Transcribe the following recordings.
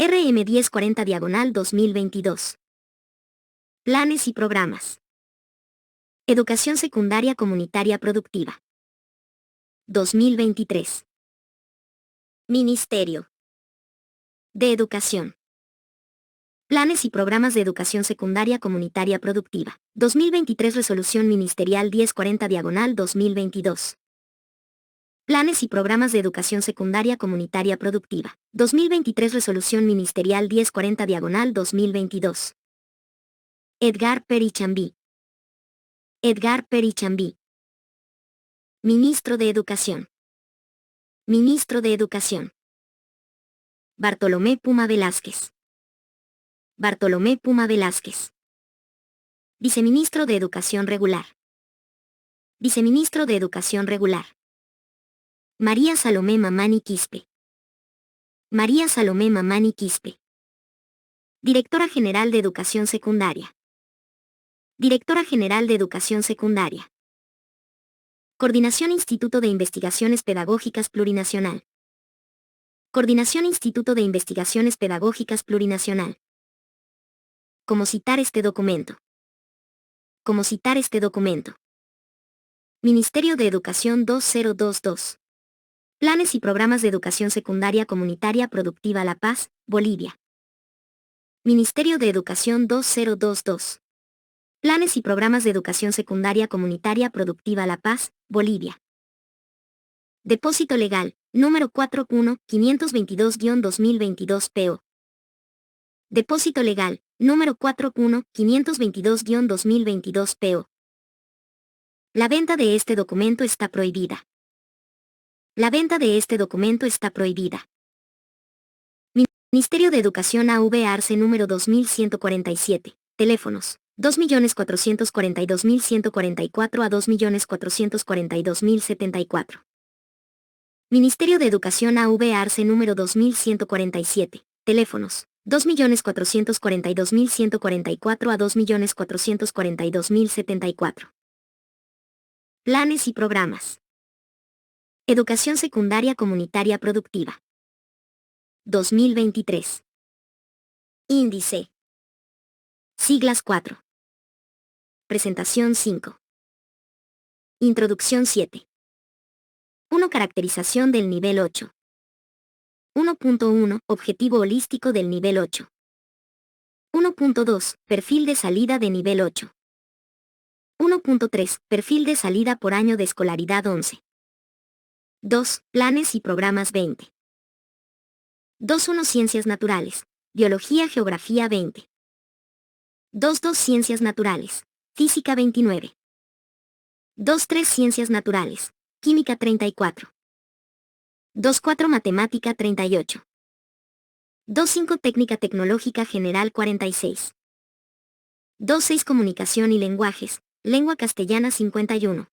RM1040/2022. Planes y programas. Educación secundaria comunitaria productiva. 2023. Ministerio de Educación. Planes y programas de educación secundaria comunitaria productiva. 2023 Resolución Ministerial 1040/2022. Planes y programas de educación secundaria comunitaria productiva. 2023 Resolución Ministerial 1040/2022. Edgar Perichambí. Edgar Perichambí. Ministro de Educación. Ministro de Educación. Bartolomé Puma Velázquez. Bartolomé Puma Velázquez. Viceministro de Educación Regular. Viceministro de Educación Regular. María Salomé Mamani Quispe. María Salomé Mamani Quispe. Directora General de Educación Secundaria. Directora General de Educación Secundaria. Coordinación Instituto de Investigaciones Pedagógicas Plurinacional. Coordinación Instituto de Investigaciones Pedagógicas Plurinacional. ¿Cómo citar este documento? ¿Cómo citar este documento? Ministerio de Educación 2022. Planes y programas de educación secundaria comunitaria productiva La Paz, Bolivia. Ministerio de Educación 2022. Planes y programas de educación secundaria comunitaria productiva La Paz, Bolivia. Depósito legal, número 41522-2022 PO. Depósito legal, número 41522-2022 PO. La venta de este documento está prohibida. La venta de este documento está prohibida. Ministerio de Educación AV Arce número 2147. Teléfonos: 2.442.144 a 2.442.074. Ministerio de Educación AV Arce número 2147. Teléfonos: 2.442.144 a 2.442.074. Planes y programas. Educación secundaria comunitaria productiva. 2023. Índice. Siglas 4. Presentación 5. Introducción 7. 1. Caracterización del nivel 8. 1.1. Objetivo holístico del nivel 8. 1.2. Perfil de salida de nivel 8. 1.3. Perfil de salida por año de escolaridad 11. 2. Planes y programas 20. 2.1. Ciencias naturales. Biología, geografía 20. 2.2. Ciencias naturales. Física 29. 2.3. Ciencias naturales. Química 34. 2.4. Matemática 38. 2.5. Técnica tecnológica general 46. 2.6. Comunicación y lenguajes. Lengua castellana 51.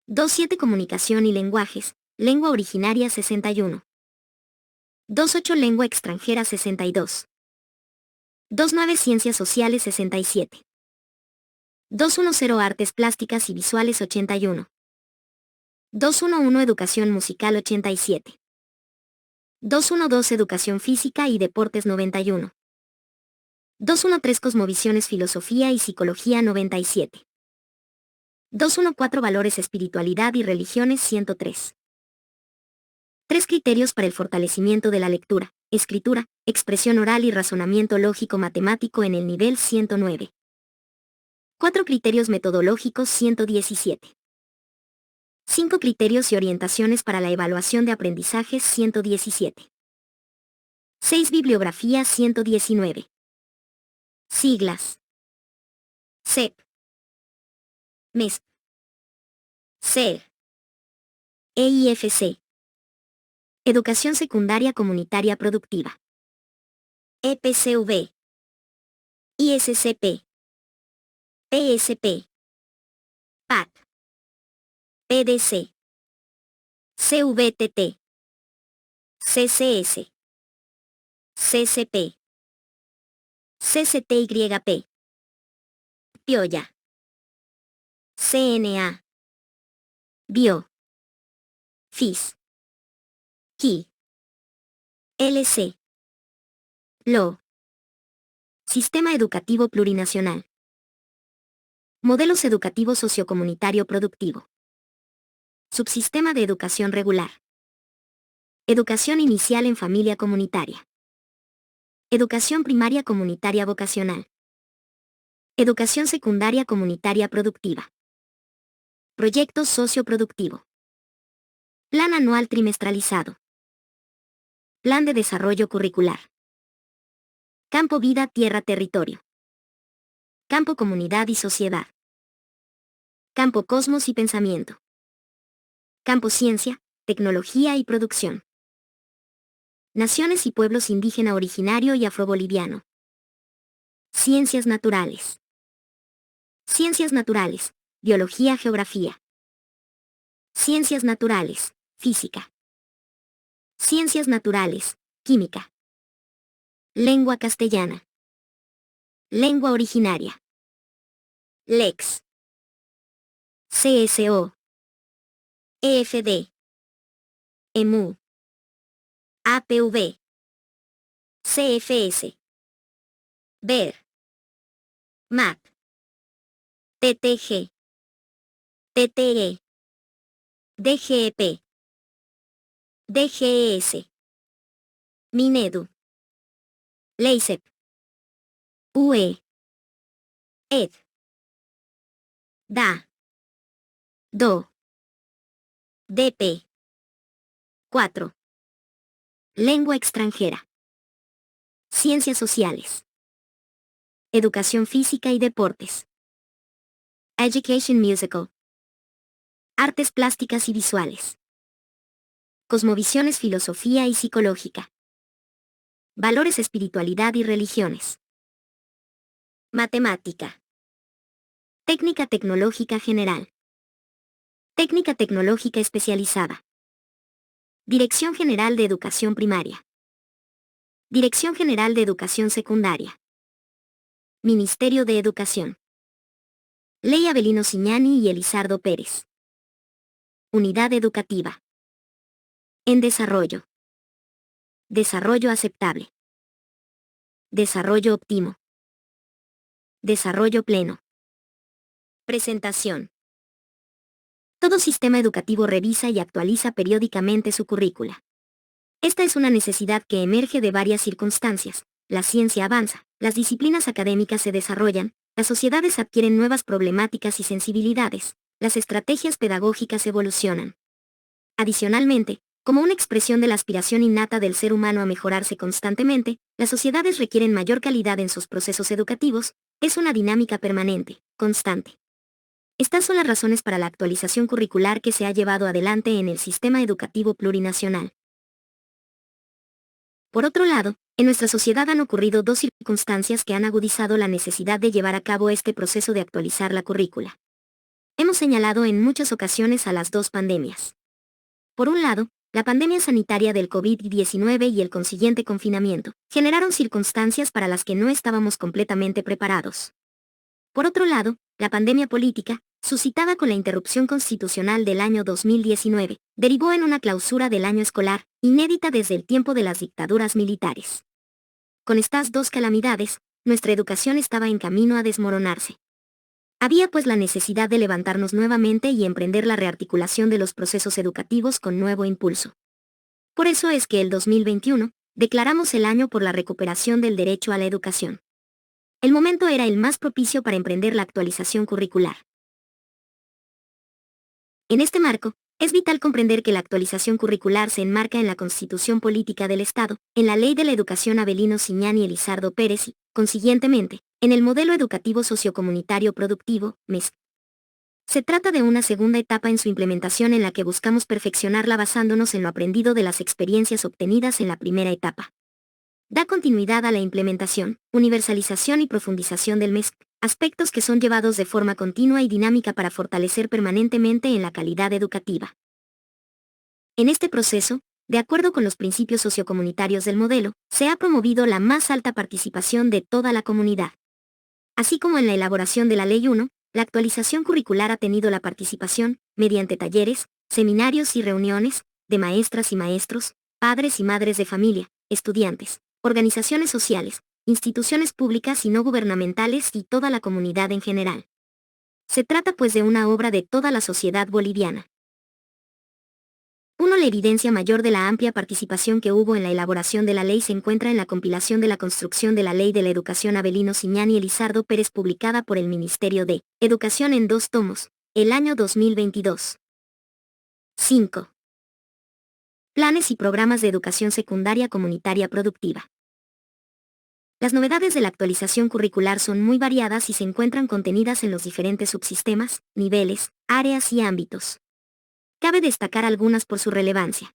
2.7. Comunicación y lenguajes. Lengua originaria 61. 2.8. Lengua extranjera 62. 2.9. Ciencias sociales 67. 2.10. Artes plásticas y visuales 81. 2.11. Educación musical 87. 2.12. Educación física y deportes 91. 2.13. Cosmovisiones, filosofía y psicología 97. 2.14. Valores, espiritualidad y religiones 103. 3 criterios para el fortalecimiento de la lectura, escritura, expresión oral y razonamiento lógico-matemático en el nivel 109. 4 criterios metodológicos 117. 5 criterios y orientaciones para la evaluación de aprendizajes 117. 6 bibliografía 119. Siglas. CEP. MESP. CER. EIFC. Educación secundaria comunitaria productiva. EPCV. ISCP. PSP. PAT. PDC. CVTT. CCS. CCP. CCTYP. Pioya. CNA. Bio. FIS. KI. LC. LO. Sistema educativo plurinacional. Modelos educativo sociocomunitario productivo. Subsistema de educación regular. Educación inicial en familia comunitaria. Educación primaria comunitaria vocacional. Educación secundaria comunitaria productiva. Proyecto socioproductivo. Plan anual trimestralizado. Plan de desarrollo curricular. Campo vida tierra territorio. Campo comunidad y sociedad. Campo cosmos y pensamiento. Campo ciencia, tecnología y producción. Naciones y pueblos indígena originario y afroboliviano. Ciencias naturales. Ciencias naturales, biología, geografía. Ciencias naturales, física. Ciencias naturales, química. Lengua castellana. Lengua originaria. LEX. CSO. EFD. EMU. APV. CFS. VER. MAP. TTG. TTE. DGEP. DGES. MINEDU. LEICEP. UE. ED. DA. DO. DP. 4. Lengua extranjera. Ciencias sociales. Educación física y deportes. Education musical. Artes plásticas y visuales. Cosmovisiones, filosofía y psicológica. Valores, espiritualidad y religiones. Matemática. Técnica tecnológica general. Técnica tecnológica especializada. Dirección General de Educación Primaria. Dirección General de Educación Secundaria. Ministerio de Educación. Ley Avelino Ciñani y Elizardo Pérez. Unidad educativa. En desarrollo. Desarrollo aceptable. Desarrollo óptimo. Desarrollo pleno. Presentación. Todo sistema educativo revisa y actualiza periódicamente su currícula. Esta es una necesidad que emerge de varias circunstancias. La ciencia avanza, las disciplinas académicas se desarrollan, las sociedades adquieren nuevas problemáticas y sensibilidades, las estrategias pedagógicas evolucionan. Adicionalmente, como una expresión de la aspiración innata del ser humano a mejorarse constantemente, las sociedades requieren mayor calidad en sus procesos educativos, es una dinámica permanente, constante. Estas son las razones para la actualización curricular que se ha llevado adelante en el sistema educativo plurinacional. Por otro lado, en nuestra sociedad han ocurrido dos circunstancias que han agudizado la necesidad de llevar a cabo este proceso de actualizar la currícula. Hemos señalado en muchas ocasiones a las dos pandemias. Por un lado, la pandemia sanitaria del COVID-19 y el consiguiente confinamiento generaron circunstancias para las que no estábamos completamente preparados. Por otro lado, la pandemia política, suscitada con la interrupción constitucional del año 2019, derivó en una clausura del año escolar, inédita desde el tiempo de las dictaduras militares. Con estas dos calamidades, nuestra educación estaba en camino a desmoronarse. Había pues la necesidad de levantarnos nuevamente y emprender la rearticulación de los procesos educativos con nuevo impulso. Por eso es que el 2021, declaramos el año por la recuperación del derecho a la educación. El momento era el más propicio para emprender la actualización curricular. En este marco, es vital comprender que la actualización curricular se enmarca en la Constitución Política del Estado, en la Ley de la Educación Avelino Ciñani y Elizardo Pérez y, consiguientemente, en el Modelo Educativo Sociocomunitario Productivo, MES. Se trata de una segunda etapa en su implementación en la que buscamos perfeccionarla basándonos en lo aprendido de las experiencias obtenidas en la primera etapa. Da continuidad a la implementación, universalización y profundización del MES, aspectos que son llevados de forma continua y dinámica para fortalecer permanentemente en la calidad educativa. En este proceso, de acuerdo con los principios sociocomunitarios del modelo, se ha promovido la más alta participación de toda la comunidad. Así como en la elaboración de la Ley 1, la actualización curricular ha tenido la participación, mediante talleres, seminarios y reuniones, de maestras y maestros, padres y madres de familia, estudiantes, organizaciones sociales, instituciones públicas y no gubernamentales y toda la comunidad en general. Se trata pues de una obra de toda la sociedad boliviana. 1. La evidencia mayor de la amplia participación que hubo en la elaboración de la ley se encuentra en la compilación de la construcción de la Ley de la Educación Avelino Siñán y Elizardo Pérez, publicada por el Ministerio de Educación en 2 tomos, el año 2022. 5. Planes y programas de educación secundaria comunitaria productiva. Las novedades de la actualización curricular son muy variadas y se encuentran contenidas en los diferentes subsistemas, niveles, áreas y ámbitos. Cabe destacar algunas por su relevancia.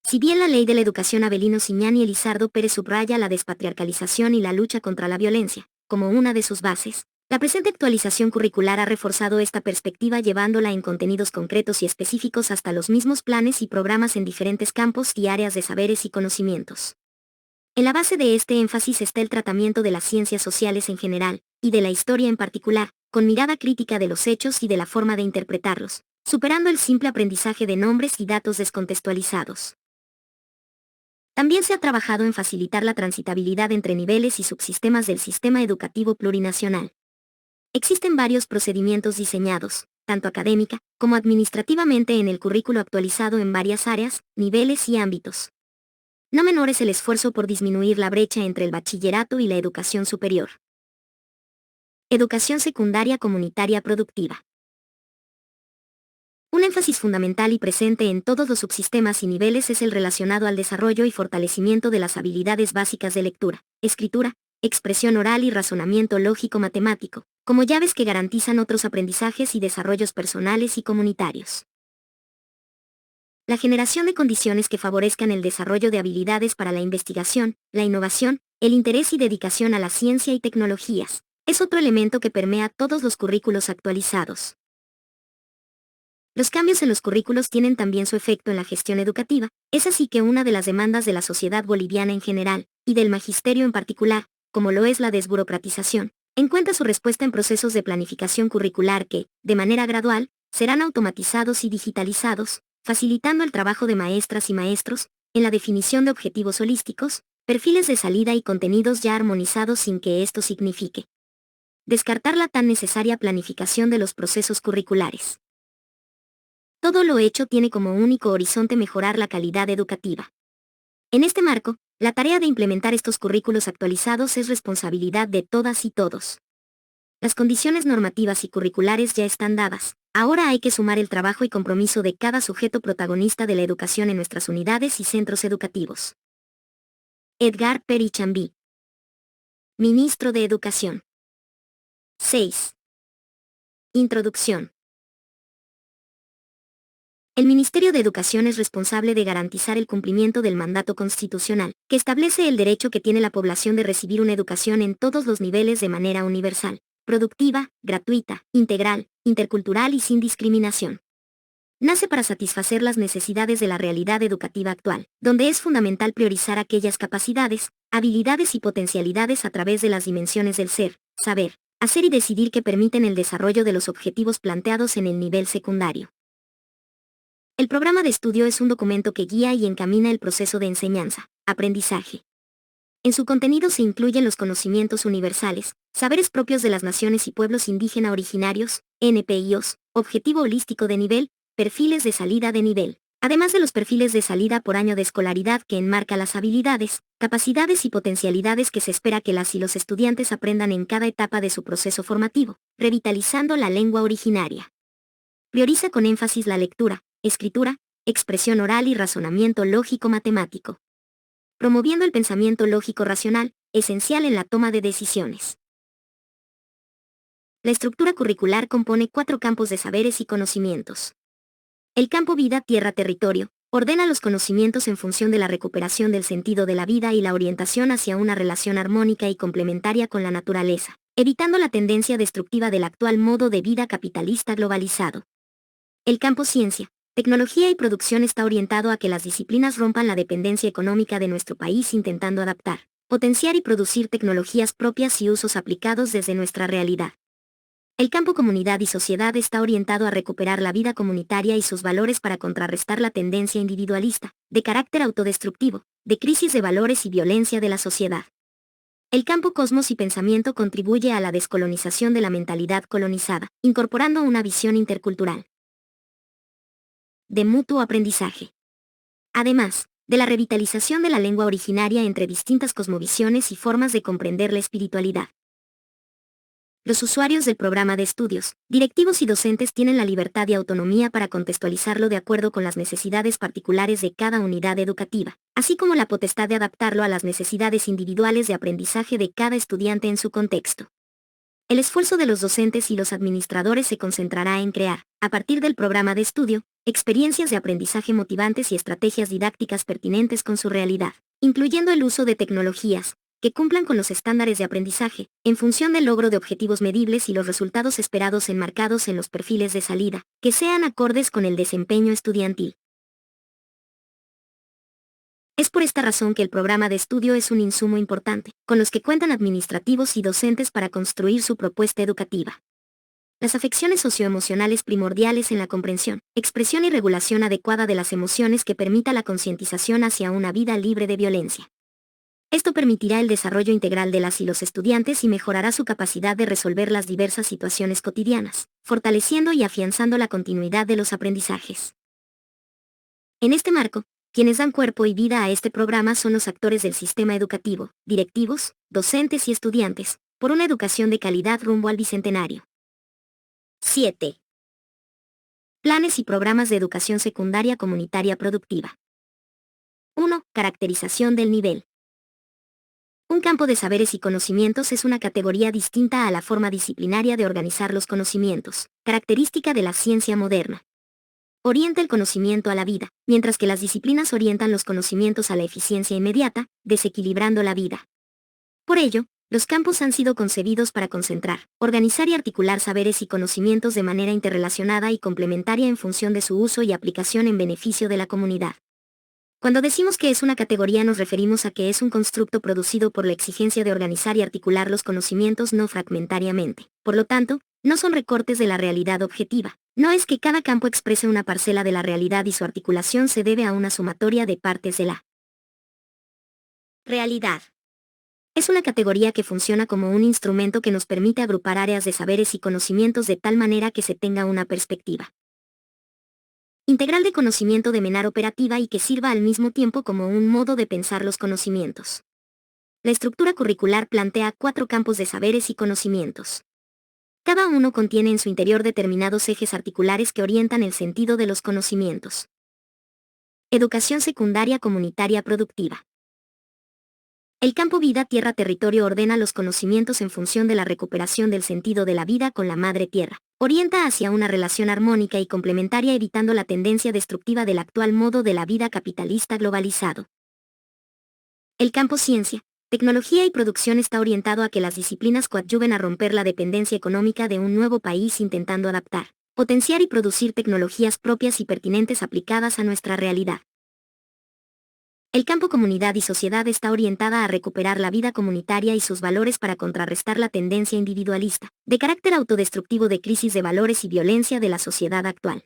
Si bien la Ley de la Educación Avelino Siñán y Elizardo Pérez subraya la despatriarcalización y la lucha contra la violencia, como una de sus bases, la presente actualización curricular ha reforzado esta perspectiva llevándola en contenidos concretos y específicos hasta los mismos planes y programas en diferentes campos y áreas de saberes y conocimientos. En la base de este énfasis está el tratamiento de las ciencias sociales en general, y de la historia en particular, con mirada crítica de los hechos y de la forma de interpretarlos, superando el simple aprendizaje de nombres y datos descontextualizados. También se ha trabajado en facilitar la transitabilidad entre niveles y subsistemas del sistema educativo plurinacional. Existen varios procedimientos diseñados, tanto académica como administrativamente, en el currículo actualizado en varias áreas, niveles y ámbitos. No menor es el esfuerzo por disminuir la brecha entre el bachillerato y la educación superior. Educación secundaria comunitaria productiva. Un énfasis fundamental y presente en todos los subsistemas y niveles es el relacionado al desarrollo y fortalecimiento de las habilidades básicas de lectura, escritura, expresión oral y razonamiento lógico-matemático, como llaves que garantizan otros aprendizajes y desarrollos personales y comunitarios. La generación de condiciones que favorezcan el desarrollo de habilidades para la investigación, la innovación, el interés y dedicación a la ciencia y tecnologías, es otro elemento que permea todos los currículos actualizados. Los cambios en los currículos tienen también su efecto en la gestión educativa, es así que una de las demandas de la sociedad boliviana en general, y del magisterio en particular, como lo es la desburocratización, encuentra su respuesta en procesos de planificación curricular que, de manera gradual, serán automatizados y digitalizados, facilitando el trabajo de maestras y maestros, en la definición de objetivos holísticos, perfiles de salida y contenidos ya armonizados sin que esto signifique descartar la tan necesaria planificación de los procesos curriculares. Todo lo hecho tiene como único horizonte mejorar la calidad educativa. En este marco, la tarea de implementar estos currículos actualizados es responsabilidad de todas y todos. Las condiciones normativas y curriculares ya están dadas, ahora hay que sumar el trabajo y compromiso de cada sujeto protagonista de la educación en nuestras unidades y centros educativos. Edgar Perichambí, Ministro de Educación. 6. Introducción. El Ministerio de Educación es responsable de garantizar el cumplimiento del mandato constitucional, que establece el derecho que tiene la población de recibir una educación en todos los niveles de manera universal, productiva, gratuita, integral, intercultural y sin discriminación. Nace para satisfacer las necesidades de la realidad educativa actual, donde es fundamental priorizar aquellas capacidades, habilidades y potencialidades a través de las dimensiones del ser, saber, hacer y decidir que permiten el desarrollo de los objetivos planteados en el nivel secundario. El programa de estudio es un documento que guía y encamina el proceso de enseñanza, aprendizaje. En su contenido se incluyen los conocimientos universales, saberes propios de las naciones y pueblos indígena originarios, NPIOs, objetivo holístico de nivel, perfiles de salida de nivel, además de los perfiles de salida por año de escolaridad que enmarca las habilidades, capacidades y potencialidades que se espera que las y los estudiantes aprendan en cada etapa de su proceso formativo, revitalizando la lengua originaria. Prioriza con énfasis la lectura, escritura, expresión oral y razonamiento lógico-matemático, promoviendo el pensamiento lógico-racional, esencial en la toma de decisiones. La estructura curricular compone 4 campos de saberes y conocimientos. El campo vida, tierra, territorio, ordena los conocimientos en función de la recuperación del sentido de la vida y la orientación hacia una relación armónica y complementaria con la naturaleza, evitando la tendencia destructiva del actual modo de vida capitalista globalizado. El campo ciencia, tecnología y producción está orientado a que las disciplinas rompan la dependencia económica de nuestro país intentando adaptar, potenciar y producir tecnologías propias y usos aplicados desde nuestra realidad. El campo comunidad y sociedad está orientado a recuperar la vida comunitaria y sus valores para contrarrestar la tendencia individualista, de carácter autodestructivo, de crisis de valores y violencia de la sociedad. El campo cosmos y pensamiento contribuye a la descolonización de la mentalidad colonizada, incorporando una visión intercultural de mutuo aprendizaje. Además, de la revitalización de la lengua originaria entre distintas cosmovisiones y formas de comprender la espiritualidad. Los usuarios del programa de estudios, directivos y docentes tienen la libertad y autonomía para contextualizarlo de acuerdo con las necesidades particulares de cada unidad educativa, así como la potestad de adaptarlo a las necesidades individuales de aprendizaje de cada estudiante en su contexto. El esfuerzo de los docentes y los administradores se concentrará en crear, a partir del programa de estudio, experiencias de aprendizaje motivantes y estrategias didácticas pertinentes con su realidad, incluyendo el uso de tecnologías que cumplan con los estándares de aprendizaje, en función del logro de objetivos medibles y los resultados esperados enmarcados en los perfiles de salida, que sean acordes con el desempeño estudiantil. Es por esta razón que el programa de estudio es un insumo importante, con los que cuentan administrativos y docentes para construir su propuesta educativa. Las afecciones socioemocionales primordiales en la comprensión, expresión y regulación adecuada de las emociones que permita la concientización hacia una vida libre de violencia. Esto permitirá el desarrollo integral de las y los estudiantes y mejorará su capacidad de resolver las diversas situaciones cotidianas, fortaleciendo y afianzando la continuidad de los aprendizajes. En este marco, quienes dan cuerpo y vida a este programa son los actores del sistema educativo, directivos, docentes y estudiantes, por una educación de calidad rumbo al bicentenario. 7. Planes y programas de educación secundaria comunitaria productiva. 1. Caracterización del nivel. Un campo de saberes y conocimientos es una categoría distinta a la forma disciplinaria de organizar los conocimientos, característica de la ciencia moderna. Orienta el conocimiento a la vida, mientras que las disciplinas orientan los conocimientos a la eficiencia inmediata, desequilibrando la vida. Por ello, los campos han sido concebidos para concentrar, organizar y articular saberes y conocimientos de manera interrelacionada y complementaria en función de su uso y aplicación en beneficio de la comunidad. Cuando decimos que es una categoría nos referimos a que es un constructo producido por la exigencia de organizar y articular los conocimientos no fragmentariamente. Por lo tanto, no son recortes de la realidad objetiva. No es que cada campo exprese una parcela de la realidad y su articulación se debe a una sumatoria de partes de la realidad. Es una categoría que funciona como un instrumento que nos permite agrupar áreas de saberes y conocimientos de tal manera que se tenga una perspectiva integral de conocimiento de manera operativa y que sirva al mismo tiempo como un modo de pensar los conocimientos. La estructura curricular plantea 4 campos de saberes y conocimientos. Cada uno contiene en su interior determinados ejes articulares que orientan el sentido de los conocimientos. Educación secundaria comunitaria productiva. El campo vida tierra territorio ordena los conocimientos en función de la recuperación del sentido de la vida con la madre tierra. Orienta hacia una relación armónica y complementaria evitando la tendencia destructiva del actual modo de la vida capitalista globalizado. El campo ciencia, tecnología y producción está orientado a que las disciplinas coadyuven a romper la dependencia económica de un nuevo país intentando adaptar, potenciar y producir tecnologías propias y pertinentes aplicadas a nuestra realidad. El campo comunidad y sociedad está orientada a recuperar la vida comunitaria y sus valores para contrarrestar la tendencia individualista, de carácter autodestructivo de crisis de valores y violencia de la sociedad actual.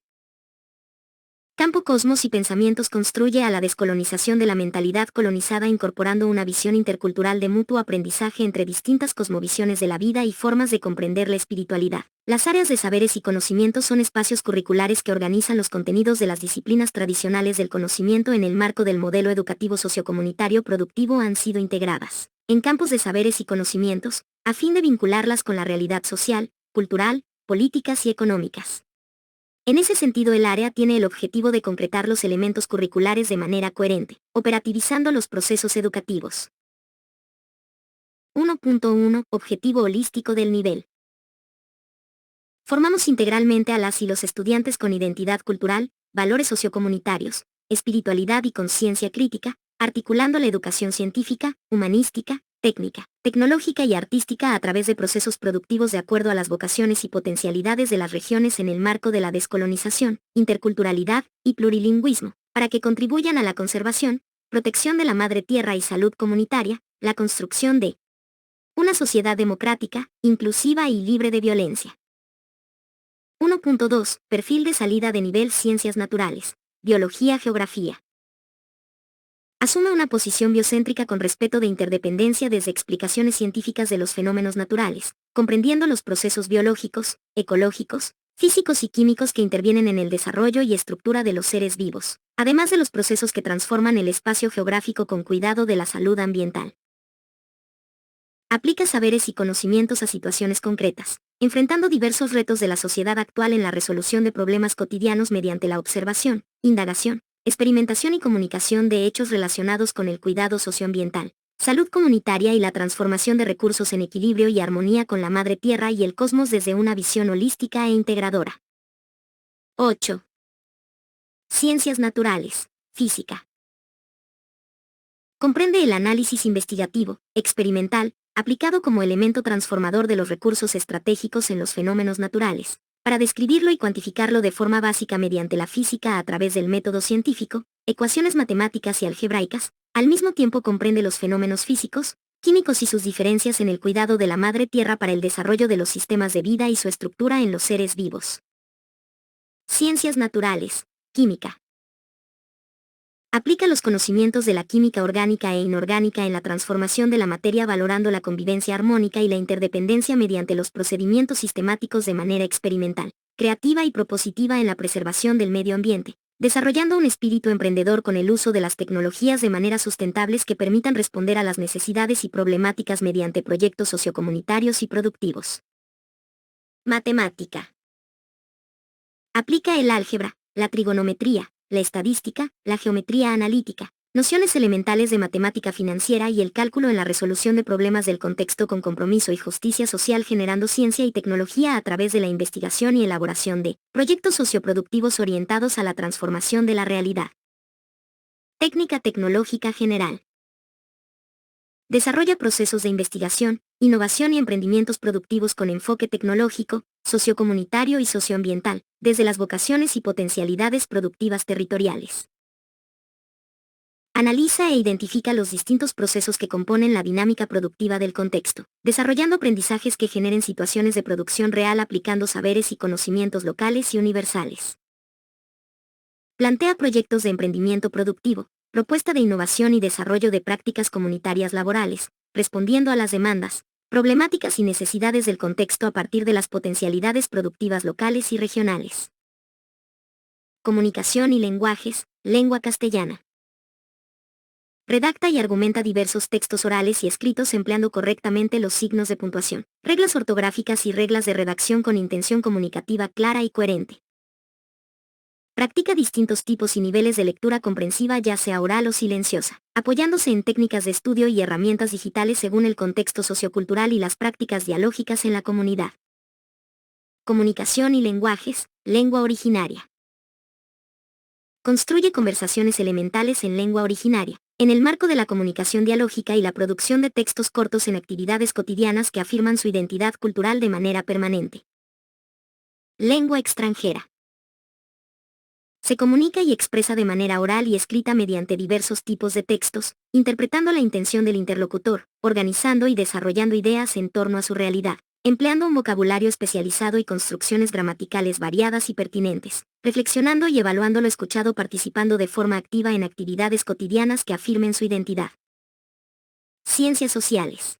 Campo cosmos y pensamientos construye a la descolonización de la mentalidad colonizada incorporando una visión intercultural de mutuo aprendizaje entre distintas cosmovisiones de la vida y formas de comprender la espiritualidad. Las áreas de saberes y conocimientos son espacios curriculares que organizan los contenidos de las disciplinas tradicionales del conocimiento en el marco del modelo educativo sociocomunitario productivo han sido integradas en campos de saberes y conocimientos, a fin de vincularlas con la realidad social, cultural, políticas y económicas. En ese sentido el área tiene el objetivo de concretar los elementos curriculares de manera coherente, operativizando los procesos educativos. 1.1 Objetivo holístico del nivel. Formamos integralmente a las y los estudiantes con identidad cultural, valores sociocomunitarios, espiritualidad y conciencia crítica, articulando la educación científica, humanística, técnica, tecnológica y artística a través de procesos productivos de acuerdo a las vocaciones y potencialidades de las regiones en el marco de la descolonización, interculturalidad y plurilingüismo, para que contribuyan a la conservación, protección de la madre tierra y salud comunitaria, la construcción de una sociedad democrática, inclusiva y libre de violencia. 1.2. Perfil de salida de nivel Ciencias Naturales. Biología-Geografía. Asume una posición biocéntrica con respeto de interdependencia desde explicaciones científicas de los fenómenos naturales, comprendiendo los procesos biológicos, ecológicos, físicos y químicos que intervienen en el desarrollo y estructura de los seres vivos, además de los procesos que transforman el espacio geográfico con cuidado de la salud ambiental. Aplica saberes y conocimientos a situaciones concretas, enfrentando diversos retos de la sociedad actual en la resolución de problemas cotidianos mediante la observación, indagación, experimentación y comunicación de hechos relacionados con el cuidado socioambiental, salud comunitaria y la transformación de recursos en equilibrio y armonía con la madre tierra y el cosmos desde una visión holística e integradora. 8. Ciencias naturales, física. Comprende el análisis investigativo, experimental, aplicado como elemento transformador de los recursos estratégicos en los fenómenos naturales, para describirlo y cuantificarlo de forma básica mediante la física a través del método científico, ecuaciones matemáticas y algebraicas. Al mismo tiempo comprende los fenómenos físicos, químicos y sus diferencias en el cuidado de la madre tierra para el desarrollo de los sistemas de vida y su estructura en los seres vivos. Ciencias naturales, química. Aplica los conocimientos de la química orgánica e inorgánica en la transformación de la materia valorando la convivencia armónica y la interdependencia mediante los procedimientos sistemáticos de manera experimental, creativa y propositiva en la preservación del medio ambiente, desarrollando un espíritu emprendedor con el uso de las tecnologías de manera sustentables que permitan responder a las necesidades y problemáticas mediante proyectos sociocomunitarios y productivos. Matemática. Aplica el álgebra, la trigonometría, la estadística, la geometría analítica, nociones elementales de matemática financiera y el cálculo en la resolución de problemas del contexto con compromiso y justicia social generando ciencia y tecnología a través de la investigación y elaboración de proyectos socioproductivos orientados a la transformación de la realidad. Técnica tecnológica general. Desarrolla procesos de investigación, innovación y emprendimientos productivos con enfoque tecnológico, sociocomunitario y socioambiental, desde las vocaciones y potencialidades productivas territoriales. Analiza e identifica los distintos procesos que componen la dinámica productiva del contexto, desarrollando aprendizajes que generen situaciones de producción real aplicando saberes y conocimientos locales y universales. Plantea proyectos de emprendimiento productivo, propuesta de innovación y desarrollo de prácticas comunitarias laborales, respondiendo a las demandas, problemáticas y necesidades del contexto a partir de las potencialidades productivas locales y regionales. Comunicación y lenguajes, lengua castellana. Redacta y argumenta diversos textos orales y escritos empleando correctamente los signos de puntuación, reglas ortográficas y reglas de redacción con intención comunicativa clara y coherente. Practica distintos tipos y niveles de lectura comprensiva ya sea oral o silenciosa, apoyándose en técnicas de estudio y herramientas digitales según el contexto sociocultural y las prácticas dialógicas en la comunidad. Comunicación y lenguajes, lengua originaria. Construye conversaciones elementales en lengua originaria, en el marco de la comunicación dialógica y la producción de textos cortos en actividades cotidianas que afirman su identidad cultural de manera permanente. Lengua extranjera. Se comunica y expresa de manera oral y escrita mediante diversos tipos de textos, interpretando la intención del interlocutor, organizando y desarrollando ideas en torno a su realidad, empleando un vocabulario especializado y construcciones gramaticales variadas y pertinentes, reflexionando y evaluando lo escuchado participando de forma activa en actividades cotidianas que afirmen su identidad. Ciencias sociales.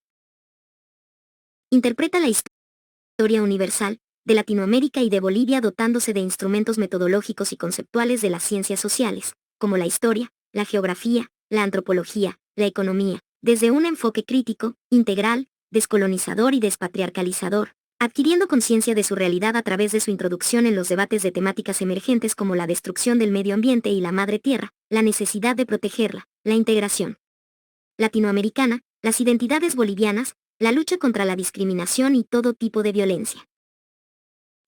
Interpreta la historia universal de Latinoamérica y de Bolivia dotándose de instrumentos metodológicos y conceptuales de las ciencias sociales, como la historia, la geografía, la antropología, la economía, desde un enfoque crítico, integral, descolonizador y despatriarcalizador, adquiriendo conciencia de su realidad a través de su introducción en los debates de temáticas emergentes como la destrucción del medio ambiente y la madre tierra, la necesidad de protegerla, la integración latinoamericana, las identidades bolivianas, la lucha contra la discriminación y todo tipo de violencia.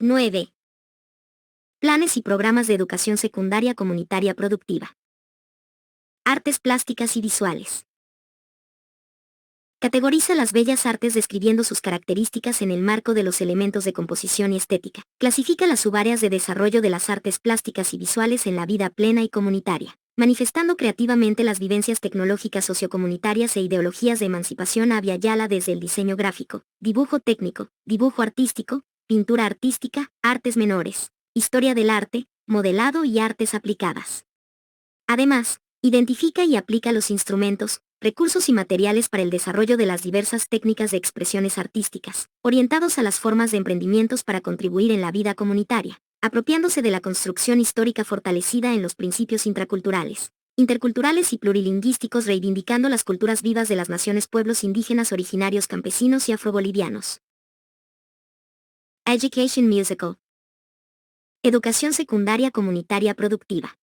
9. Planes y programas de educación secundaria comunitaria productiva. Artes plásticas y visuales. Categoriza las bellas artes describiendo sus características en el marco de los elementos de composición y estética. Clasifica las subáreas de desarrollo de las artes plásticas y visuales en la vida plena y comunitaria, manifestando creativamente las vivencias tecnológicas sociocomunitarias e ideologías de emancipación Abya Yala desde el diseño gráfico, dibujo técnico, dibujo artístico, pintura artística, artes menores, historia del arte, modelado y artes aplicadas. Además, identifica y aplica los instrumentos, recursos y materiales para el desarrollo de las diversas técnicas de expresiones artísticas, orientados a las formas de emprendimientos para contribuir en la vida comunitaria, apropiándose de la construcción histórica fortalecida en los principios intraculturales, interculturales y plurilingüísticos, reivindicando las culturas vivas de las naciones, pueblos indígenas, originarios, campesinos y afrobolivianos. Education Musical. Educación secundaria comunitaria productiva.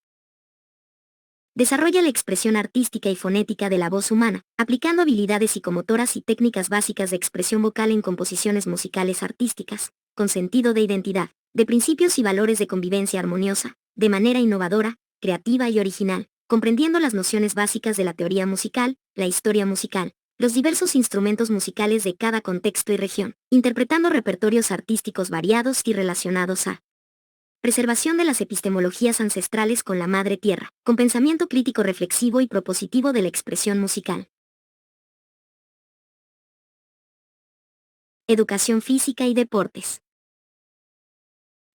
Desarrolla la expresión artística y fonética de la voz humana, aplicando habilidades psicomotoras y técnicas básicas de expresión vocal en composiciones musicales artísticas, con sentido de identidad, de principios y valores de convivencia armoniosa, de manera innovadora, creativa y original, comprendiendo las nociones básicas de la teoría musical, la historia musical, los diversos instrumentos musicales de cada contexto y región, interpretando repertorios artísticos variados y relacionados a preservación de las epistemologías ancestrales con la madre tierra, con pensamiento crítico reflexivo y propositivo de la expresión musical. Educación física y deportes.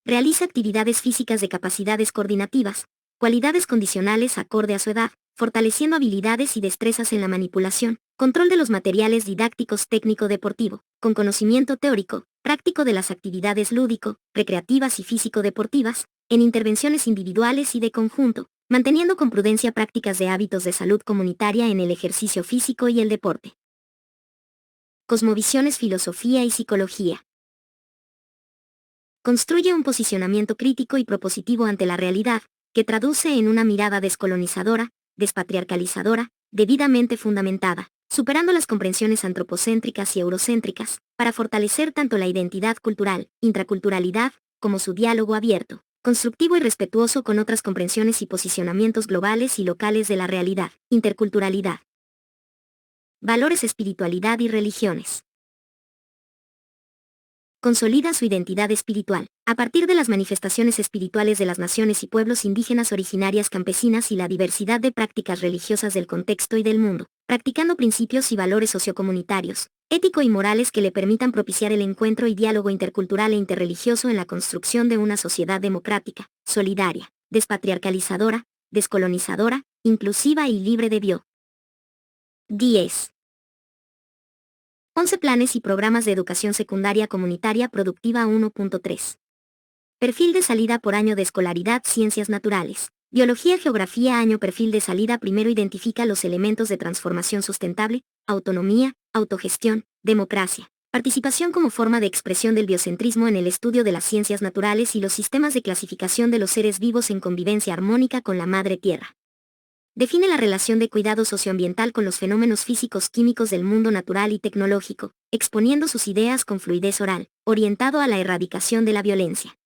Realiza actividades físicas de capacidades coordinativas, cualidades condicionales acorde a su edad, fortaleciendo habilidades y destrezas en la manipulación, control de los materiales didácticos técnico-deportivo, con conocimiento teórico, práctico de las actividades lúdico, recreativas y físico-deportivas, en intervenciones individuales y de conjunto, manteniendo con prudencia prácticas de hábitos de salud comunitaria en el ejercicio físico y el deporte. Cosmovisiones, filosofía y psicología. Construye un posicionamiento crítico y propositivo ante la realidad, que traduce en una mirada descolonizadora, despatriarcalizadora, debidamente fundamentada, superando las comprensiones antropocéntricas y eurocéntricas, para fortalecer tanto la identidad cultural, intraculturalidad, como su diálogo abierto, constructivo y respetuoso con otras comprensiones y posicionamientos globales y locales de la realidad, interculturalidad. Valores, espiritualidad y religiones. Consolida su identidad espiritual, a partir de las manifestaciones espirituales de las naciones y pueblos indígenas, originarias, campesinas y la diversidad de prácticas religiosas del contexto y del mundo, practicando principios y valores sociocomunitarios, ético y morales que le permitan propiciar el encuentro y diálogo intercultural e interreligioso en la construcción de una sociedad democrática, solidaria, despatriarcalizadora, descolonizadora, inclusiva y libre de violencia. 10. 11 planes y programas de educación secundaria comunitaria productiva 1.3. Perfil de salida por año de escolaridad: ciencias naturales. Biología, geografía. Año perfil de salida: primero identifica los elementos de transformación sustentable, autonomía, autogestión, democracia. Participación como forma de expresión del biocentrismo en el estudio de las ciencias naturales y los sistemas de clasificación de los seres vivos en convivencia armónica con la madre tierra. Define la relación de cuidado socioambiental con los fenómenos físicos químicos del mundo natural y tecnológico, exponiendo sus ideas con fluidez oral, orientado a la erradicación de la violencia.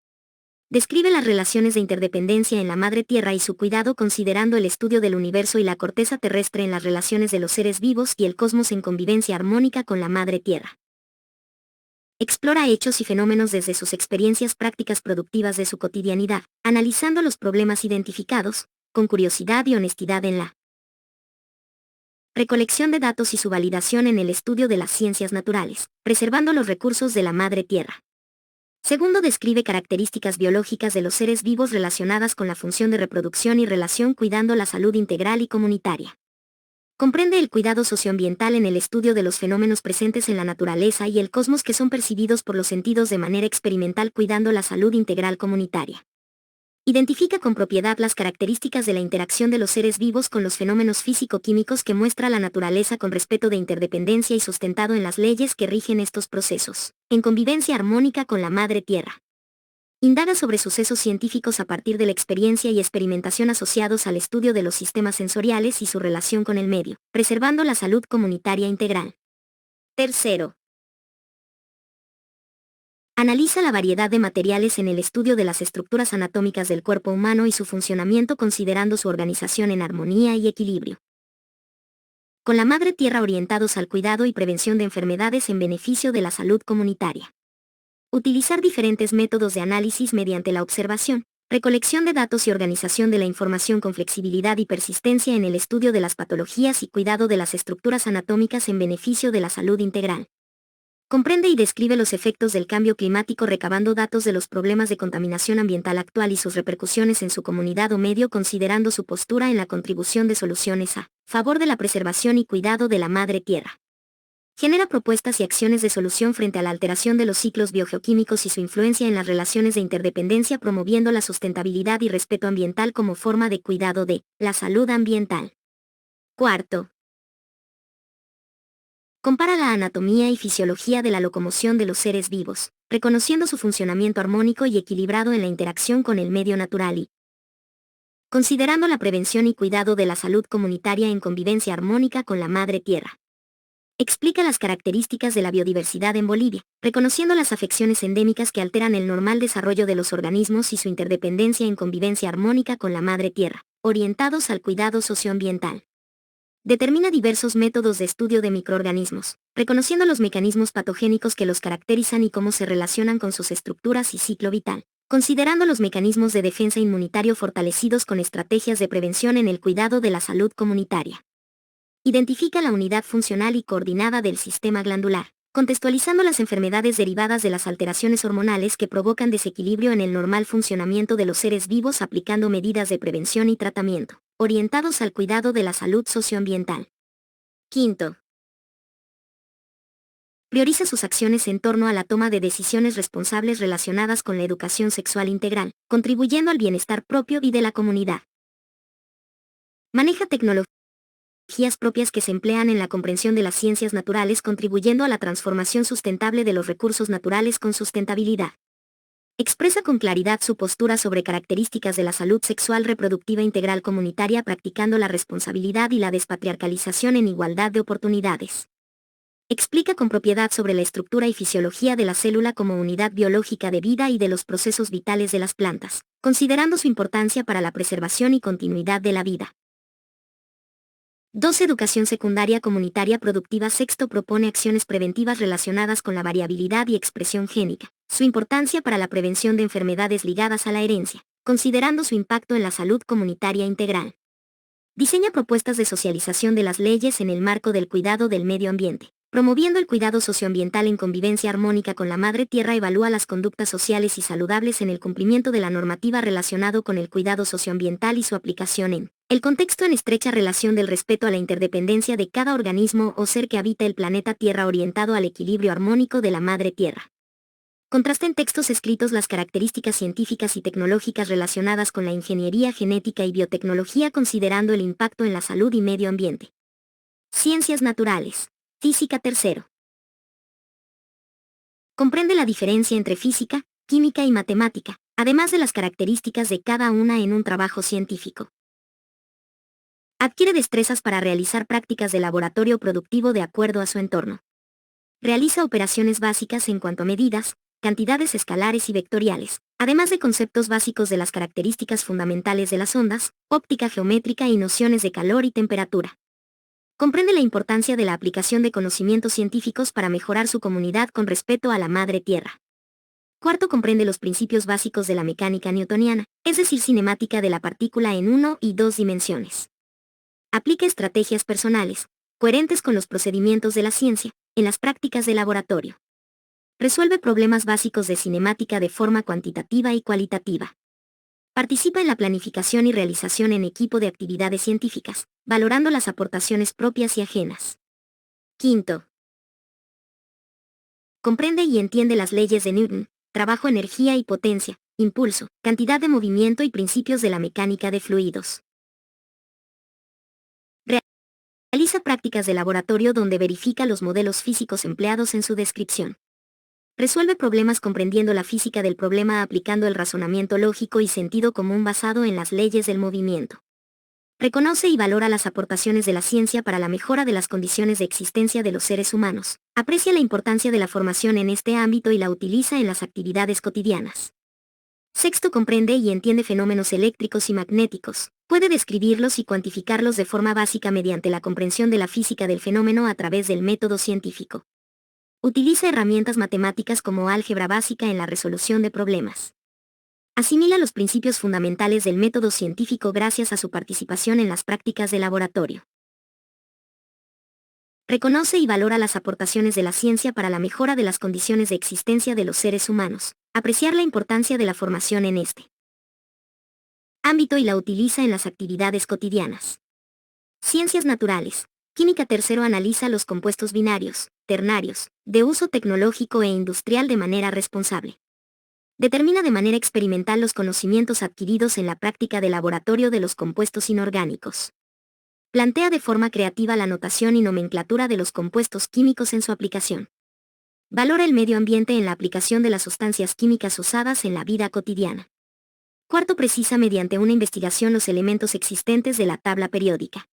Describe las relaciones de interdependencia en la madre tierra y su cuidado considerando el estudio del universo y la corteza terrestre en las relaciones de los seres vivos y el cosmos en convivencia armónica con la madre tierra. Explora hechos y fenómenos desde sus experiencias prácticas productivas de su cotidianidad, analizando los problemas identificados, con curiosidad y honestidad en la recolección de datos y su validación en el estudio de las ciencias naturales, preservando los recursos de la madre tierra. Segundo, describe características biológicas de los seres vivos relacionadas con la función de reproducción y relación, cuidando la salud integral y comunitaria. Comprende el cuidado socioambiental en el estudio de los fenómenos presentes en la naturaleza y el cosmos que son percibidos por los sentidos de manera experimental, cuidando la salud integral comunitaria. Identifica con propiedad las características de la interacción de los seres vivos con los fenómenos físico-químicos que muestra la naturaleza con respeto de interdependencia y sustentado en las leyes que rigen estos procesos, en convivencia armónica con la madre tierra. Indaga sobre sucesos científicos a partir de la experiencia y experimentación asociados al estudio de los sistemas sensoriales y su relación con el medio, preservando la salud comunitaria integral. Tercero, analiza la variedad de materiales en el estudio de las estructuras anatómicas del cuerpo humano y su funcionamiento, considerando su organización en armonía y equilibrio con la madre tierra, orientados al cuidado y prevención de enfermedades en beneficio de la salud comunitaria. Utilizar diferentes métodos de análisis mediante la observación, recolección de datos y organización de la información con flexibilidad y persistencia en el estudio de las patologías y cuidado de las estructuras anatómicas en beneficio de la salud integral. Comprende y describe los efectos del cambio climático recabando datos de los problemas de contaminación ambiental actual y sus repercusiones en su comunidad o medio, considerando su postura en la contribución de soluciones a favor de la preservación y cuidado de la madre tierra. Genera propuestas y acciones de solución frente a la alteración de los ciclos biogeoquímicos y su influencia en las relaciones de interdependencia, promoviendo la sustentabilidad y respeto ambiental como forma de cuidado de la salud ambiental. Cuarto, compara la anatomía y fisiología de la locomoción de los seres vivos, reconociendo su funcionamiento armónico y equilibrado en la interacción con el medio natural y considerando la prevención y cuidado de la salud comunitaria en convivencia armónica con la madre tierra. Explica las características de la biodiversidad en Bolivia, reconociendo las afecciones endémicas que alteran el normal desarrollo de los organismos y su interdependencia en convivencia armónica con la madre tierra, orientados al cuidado socioambiental. Determina diversos métodos de estudio de microorganismos, reconociendo los mecanismos patogénicos que los caracterizan y cómo se relacionan con sus estructuras y ciclo vital, considerando los mecanismos de defensa inmunitario fortalecidos con estrategias de prevención en el cuidado de la salud comunitaria. Identifica la unidad funcional y coordinada del sistema glandular, contextualizando las enfermedades derivadas de las alteraciones hormonales que provocan desequilibrio en el normal funcionamiento de los seres vivos, aplicando medidas de prevención y tratamiento orientados al cuidado de la salud socioambiental. Quinto, prioriza sus acciones en torno a la toma de decisiones responsables relacionadas con la educación sexual integral, contribuyendo al bienestar propio y de la comunidad. Maneja tecnologías propias que se emplean en la comprensión de las ciencias naturales, contribuyendo a la transformación sustentable de los recursos naturales con sustentabilidad. Expresa con claridad su postura sobre características de la salud sexual reproductiva integral comunitaria, practicando la responsabilidad y la despatriarcalización en igualdad de oportunidades. Explica con propiedad sobre la estructura y fisiología de la célula como unidad biológica de vida y de los procesos vitales de las plantas, considerando su importancia para la preservación y continuidad de la vida. 2. Educación secundaria comunitaria productiva. Sexto, propone acciones preventivas relacionadas con la variabilidad y expresión génica, su importancia para la prevención de enfermedades ligadas a la herencia, considerando su impacto en la salud comunitaria integral. Diseña propuestas de socialización de las leyes en el marco del cuidado del medio ambiente, promoviendo el cuidado socioambiental en convivencia armónica con la madre tierra. Evalúa las conductas sociales y saludables en el cumplimiento de la normativa relacionado con el cuidado socioambiental y su aplicación en el contexto, en estrecha relación del respeto a la interdependencia de cada organismo o ser que habita el planeta Tierra, orientado al equilibrio armónico de la madre tierra. Contrasta en textos escritos las características científicas y tecnológicas relacionadas con la ingeniería genética y biotecnología, considerando el impacto en la salud y medio ambiente. Ciencias naturales. Física. Tercero, comprende la diferencia entre física, química y matemática, además de las características de cada una en un trabajo científico. Adquiere destrezas para realizar prácticas de laboratorio productivo de acuerdo a su entorno. Realiza operaciones básicas en cuanto a medidas, cantidades escalares y vectoriales, además de conceptos básicos de las características fundamentales de las ondas, óptica geométrica y nociones de calor y temperatura. Comprende la importancia de la aplicación de conocimientos científicos para mejorar su comunidad con respeto a la madre tierra. Cuarto, comprende los principios básicos de la mecánica newtoniana, es decir, cinemática de la partícula en 1 y 2 dimensiones. Aplica estrategias personales, coherentes con los procedimientos de la ciencia, en las prácticas de laboratorio. Resuelve problemas básicos de cinemática de forma cuantitativa y cualitativa. Participa en la planificación y realización en equipo de actividades científicas, valorando las aportaciones propias y ajenas. Quinto, comprende y entiende las leyes de Newton, trabajo, energía y potencia, impulso, cantidad de movimiento y principios de la mecánica de fluidos. Realiza prácticas de laboratorio donde verifica los modelos físicos empleados en su descripción. Resuelve problemas comprendiendo la física del problema, aplicando el razonamiento lógico y sentido común basado en las leyes del movimiento. Reconoce y valora las aportaciones de la ciencia para la mejora de las condiciones de existencia de los seres humanos. Aprecia la importancia de la formación en este ámbito y la utiliza en las actividades cotidianas. Sexto, comprende y entiende fenómenos eléctricos y magnéticos. Puede describirlos y cuantificarlos de forma básica mediante la comprensión de la física del fenómeno a través del método científico. Utiliza herramientas matemáticas como álgebra básica en la resolución de problemas. Asimila los principios fundamentales del método científico gracias a su participación en las prácticas de laboratorio. Reconoce y valora las aportaciones de la ciencia para la mejora de las condiciones de existencia de los seres humanos, apreciar la importancia de la formación en este ámbito y la utiliza en las actividades cotidianas. Ciencias naturales. Química. Tercero, analiza los compuestos binarios, ternarios, de uso tecnológico e industrial de manera responsable. Determina de manera experimental los conocimientos adquiridos en la práctica de laboratorio de los compuestos inorgánicos. Plantea de forma creativa la notación y nomenclatura de los compuestos químicos en su aplicación. Valora el medio ambiente en la aplicación de las sustancias químicas usadas en la vida cotidiana. Cuarto, precisa mediante una investigación los elementos existentes de la tabla periódica.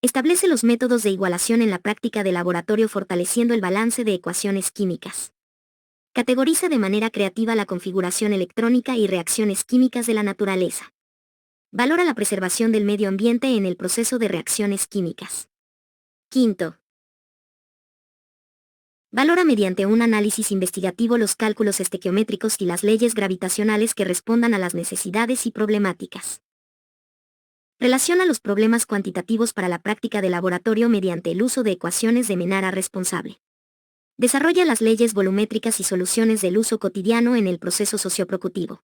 Establece los métodos de igualación en la práctica de laboratorio fortaleciendo el balance de ecuaciones químicas. Categoriza de manera creativa la configuración electrónica y reacciones químicas de la naturaleza. Valora la preservación del medio ambiente en el proceso de reacciones químicas. Quinto, valora mediante un análisis investigativo los cálculos estequiométricos y las leyes gravitacionales que respondan a las necesidades y problemáticas. Relaciona los problemas cuantitativos para la práctica de laboratorio mediante el uso de ecuaciones de manera responsable. Desarrolla las leyes volumétricas y soluciones del uso cotidiano en el proceso socioproductivo.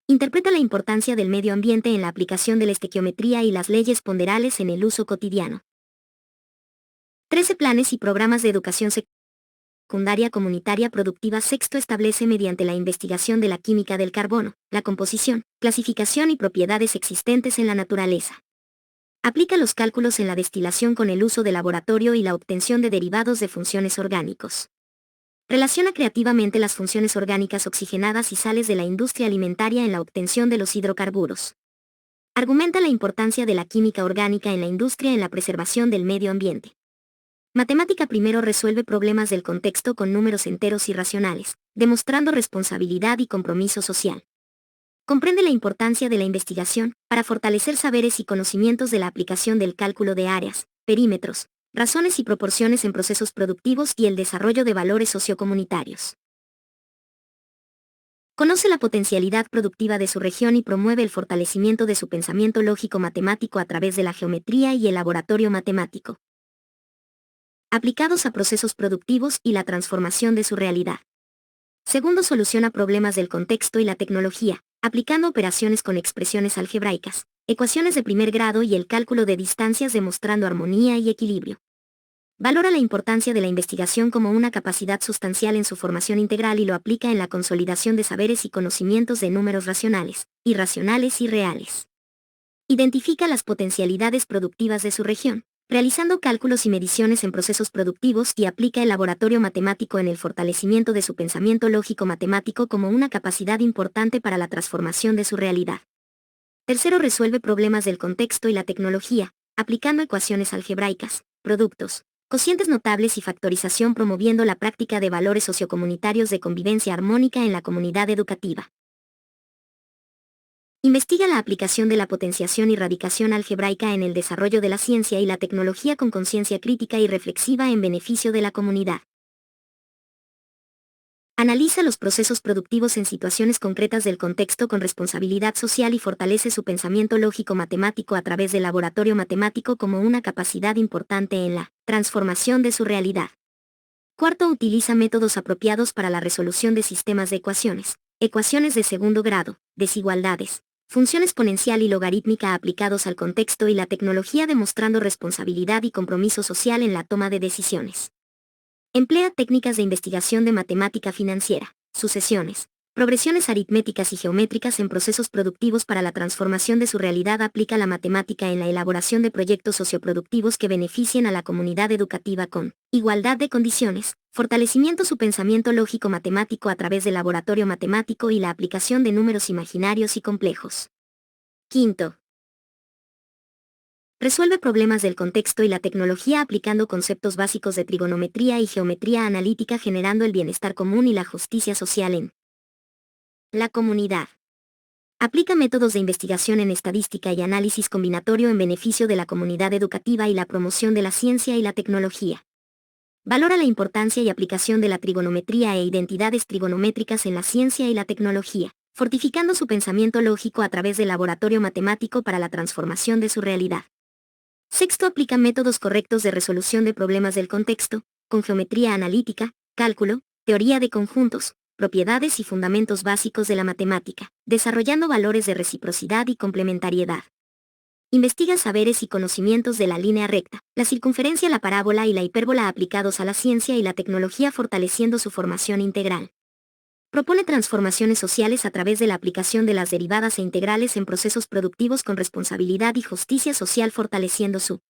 Interpreta la importancia del medio ambiente en la aplicación de la estequiometría y las leyes ponderales en el uso cotidiano. 13 planes y programas de educación secundaria comunitaria productiva. Sexto, establece mediante la investigación de la química del carbono, la composición, clasificación y propiedades existentes en la naturaleza. Aplica los cálculos en la destilación con el uso de laboratorio y la obtención de derivados de funciones orgánicos. Relaciona creativamente las funciones orgánicas oxigenadas y sales de la industria alimentaria en la obtención de los hidrocarburos. Argumenta la importancia de la química orgánica en la industria en la preservación del medio ambiente. Matemática. Primero, resuelve problemas del contexto con números enteros y racionales, demostrando responsabilidad y compromiso social. Comprende la importancia de la investigación, para fortalecer saberes y conocimientos de la aplicación del cálculo de áreas, perímetros, razones y proporciones en procesos productivos y el desarrollo de valores sociocomunitarios. Conoce la potencialidad productiva de su región y promueve el fortalecimiento de su pensamiento lógico-matemático a través de la geometría y el laboratorio matemático, aplicados a procesos productivos y la transformación de su realidad. Segundo, soluciona problemas del contexto y la tecnología, aplicando operaciones con expresiones algebraicas, ecuaciones de primer grado y el cálculo de distancias demostrando armonía y equilibrio. Valora la importancia de la investigación como una capacidad sustancial en su formación integral y lo aplica en la consolidación de saberes y conocimientos de números racionales, irracionales y reales. Identifica las potencialidades productivas de su región, realizando cálculos y mediciones en procesos productivos y aplica el laboratorio matemático en el fortalecimiento de su pensamiento lógico-matemático como una capacidad importante para la transformación de su realidad. Tercero, resuelve problemas del contexto y la tecnología, aplicando ecuaciones algebraicas, productos, cocientes notables y factorización promoviendo la práctica de valores sociocomunitarios de convivencia armónica en la comunidad educativa. Investiga la aplicación de la potenciación y radicación algebraica en el desarrollo de la ciencia y la tecnología con conciencia crítica y reflexiva en beneficio de la comunidad. Analiza los procesos productivos en situaciones concretas del contexto con responsabilidad social y fortalece su pensamiento lógico-matemático a través del laboratorio matemático como una capacidad importante en la transformación de su realidad. Cuarto, utiliza métodos apropiados para la resolución de sistemas de ecuaciones, ecuaciones de segundo grado, desigualdades, función exponencial y logarítmica aplicados al contexto y la tecnología demostrando responsabilidad y compromiso social en la toma de decisiones. Emplea técnicas de investigación de matemática financiera, sucesiones, progresiones aritméticas y geométricas en procesos productivos para la transformación de su realidad. Aplica la matemática en la elaboración de proyectos socioproductivos que beneficien a la comunidad educativa con igualdad de condiciones, fortalecimiento su pensamiento lógico-matemático a través del laboratorio matemático y la aplicación de números imaginarios y complejos. Quinto, resuelve problemas del contexto y la tecnología aplicando conceptos básicos de trigonometría y geometría analítica generando el bienestar común y la justicia social en la comunidad. Aplica métodos de investigación en estadística y análisis combinatorio en beneficio de la comunidad educativa y la promoción de la ciencia y la tecnología. Valora la importancia y aplicación de la trigonometría e identidades trigonométricas en la ciencia y la tecnología, fortificando su pensamiento lógico a través del laboratorio matemático para la transformación de su realidad. Sexto, aplica métodos correctos de resolución de problemas del contexto, con geometría analítica, cálculo, teoría de conjuntos, propiedades y fundamentos básicos de la matemática, desarrollando valores de reciprocidad y complementariedad. Investiga saberes y conocimientos de la línea recta, la circunferencia, la parábola y la hipérbola aplicados a la ciencia y la tecnología, fortaleciendo su formación integral. Propone transformaciones sociales a través de la aplicación de las derivadas e integrales en procesos productivos con responsabilidad y justicia social, fortaleciendo su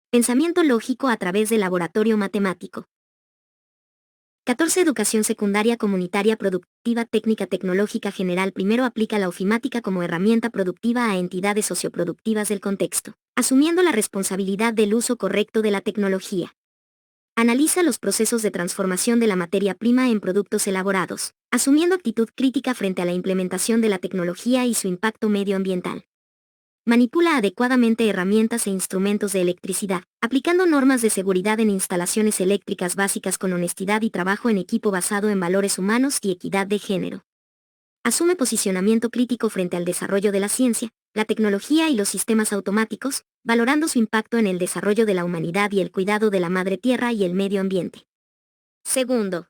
pensamiento lógico a través del laboratorio matemático. 14. Educación secundaria comunitaria productiva técnica tecnológica general. Primero, aplica la ofimática como herramienta productiva a entidades socioproductivas del contexto, asumiendo la responsabilidad del uso correcto de la tecnología. Analiza los procesos de transformación de la materia prima en productos elaborados, asumiendo actitud crítica frente a la implementación de la tecnología y su impacto medioambiental. Manipula adecuadamente herramientas e instrumentos de electricidad, aplicando normas de seguridad en instalaciones eléctricas básicas con honestidad y trabajo en equipo basado en valores humanos y equidad de género. Asume posicionamiento crítico frente al desarrollo de la ciencia, la tecnología y los sistemas automáticos, valorando su impacto en el desarrollo de la humanidad y el cuidado de la madre tierra y el medio ambiente. Segundo,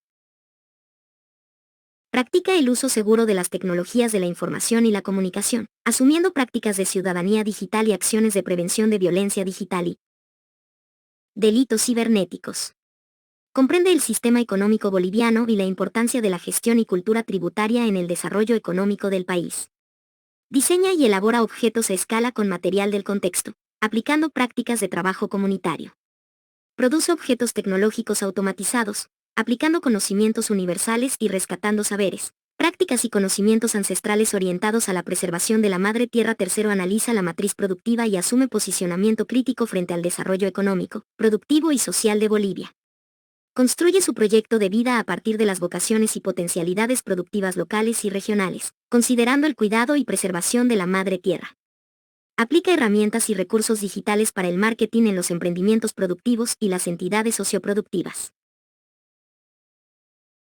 practica el uso seguro de las tecnologías de la información y la comunicación, asumiendo prácticas de ciudadanía digital y acciones de prevención de violencia digital y delitos cibernéticos. Comprende el sistema económico boliviano y la importancia de la gestión y cultura tributaria en el desarrollo económico del país. Diseña y elabora objetos a escala con material del contexto, aplicando prácticas de trabajo comunitario. Produce objetos tecnológicos automatizados, aplicando conocimientos universales y rescatando saberes, prácticas y conocimientos ancestrales orientados a la preservación de la madre tierra. Tercero, analiza la matriz productiva y asume posicionamiento crítico frente al desarrollo económico, productivo y social de Bolivia. Construye su proyecto de vida a partir de las vocaciones y potencialidades productivas locales y regionales, considerando el cuidado y preservación de la madre tierra. Aplica herramientas y recursos digitales para el marketing en los emprendimientos productivos y las entidades socioproductivas.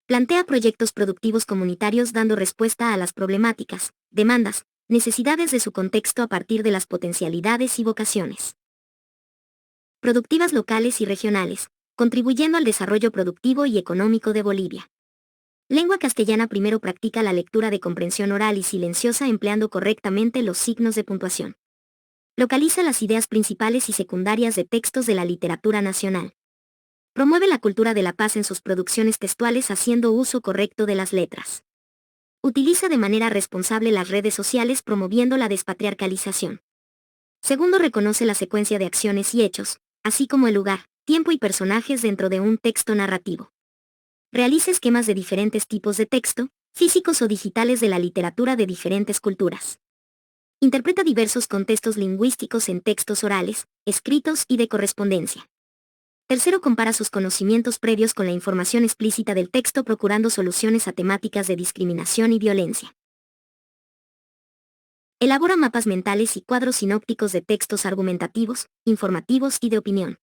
Plantea proyectos productivos comunitarios dando respuesta a las problemáticas, demandas, necesidades de su contexto a partir de las potencialidades y vocaciones productivas locales y regionales, contribuyendo al desarrollo productivo y económico de Bolivia. Lengua castellana. Primero, practica la lectura de comprensión oral y silenciosa empleando correctamente los signos de puntuación. Localiza las ideas principales y secundarias de textos de la literatura nacional. Promueve la cultura de la paz en sus producciones textuales haciendo uso correcto de las letras. Utiliza de manera responsable las redes sociales promoviendo la despatriarcalización. Segundo, reconoce la secuencia de acciones y hechos, así como el lugar, tiempo y personajes dentro de un texto narrativo. Realiza esquemas de diferentes tipos de texto, físicos o digitales de la literatura de diferentes culturas. Interpreta diversos contextos lingüísticos en textos orales, escritos y de correspondencia. Tercero, compara sus conocimientos previos con la información explícita del texto procurando soluciones a temáticas de discriminación y violencia. Elabora mapas mentales y cuadros sinópticos de textos argumentativos, informativos y de opinión.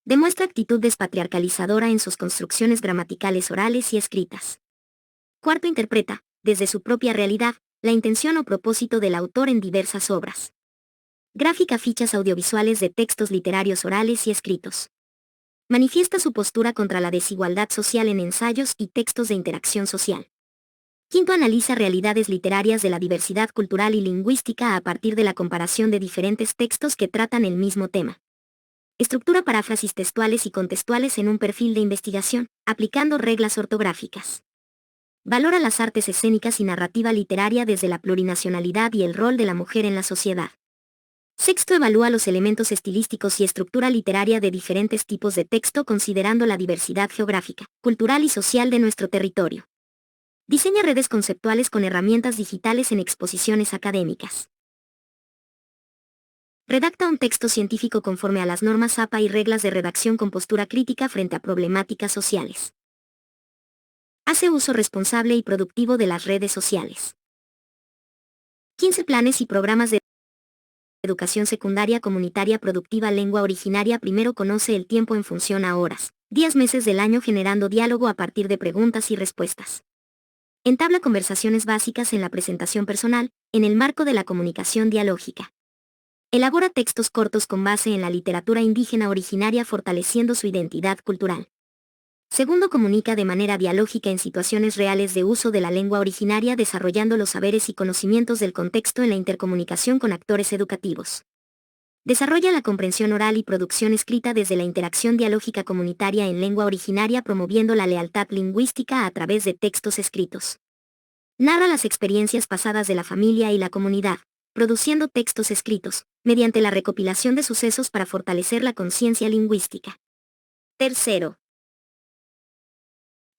Demuestra actitud despatriarcalizadora en sus construcciones gramaticales orales y escritas. Cuarto, interpreta, desde su propia realidad, la intención o propósito del autor en diversas obras. Gráfica fichas audiovisuales de textos literarios orales y escritos. Manifiesta su postura contra la desigualdad social en ensayos y textos de interacción social. Quinto, analiza realidades literarias de la diversidad cultural y lingüística a partir de la comparación de diferentes textos que tratan el mismo tema. Estructura paráfrasis textuales y contextuales en un perfil de investigación, aplicando reglas ortográficas. Valora las artes escénicas y narrativa literaria desde la plurinacionalidad y el rol de la mujer en la sociedad. Sexto, evalúa los elementos estilísticos y estructura literaria de diferentes tipos de texto considerando la diversidad geográfica, cultural y social de nuestro territorio. Diseña redes conceptuales con herramientas digitales en exposiciones académicas. Redacta un texto científico conforme a las normas APA y reglas de redacción con postura crítica frente a problemáticas sociales. Hace uso responsable y productivo de las redes sociales. 15 planes y programas de educación secundaria comunitaria productiva lengua originaria. Primero, conoce el tiempo en función a horas, días, meses del año generando diálogo a partir de preguntas y respuestas. Entabla conversaciones básicas en la presentación personal, en el marco de la comunicación dialógica. Elabora textos cortos con base en la literatura indígena originaria fortaleciendo su identidad cultural. Segundo, comunica de manera dialógica en situaciones reales de uso de la lengua originaria desarrollando los saberes y conocimientos del contexto en la intercomunicación con actores educativos. Desarrolla la comprensión oral y producción escrita desde la interacción dialógica comunitaria en lengua originaria promoviendo la lealtad lingüística a través de textos escritos. Narra las experiencias pasadas de la familia y la comunidad, produciendo textos escritos, mediante la recopilación de sucesos para fortalecer la conciencia lingüística. Tercero,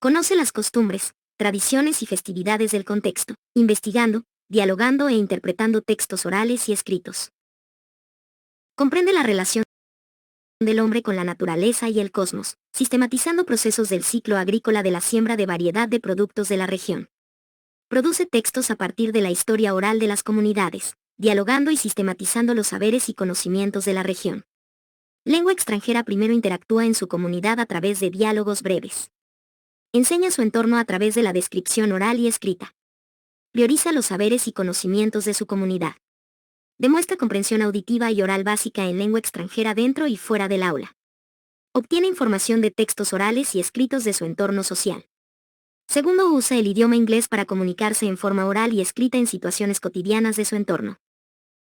conoce las costumbres, tradiciones y festividades del contexto, investigando, dialogando e interpretando textos orales y escritos. Comprende la relación del hombre con la naturaleza y el cosmos, sistematizando procesos del ciclo agrícola de la siembra de variedad de productos de la región. Produce textos a partir de la historia oral de las comunidades, dialogando y sistematizando los saberes y conocimientos de la región. Lengua extranjera primero interactúa en su comunidad a través de diálogos breves. Enseña su entorno a través de la descripción oral y escrita. Prioriza los saberes y conocimientos de su comunidad. Demuestra comprensión auditiva y oral básica en lengua extranjera dentro y fuera del aula. Obtiene información de textos orales y escritos de su entorno social. Segundo, usa el idioma inglés para comunicarse en forma oral y escrita en situaciones cotidianas de su entorno.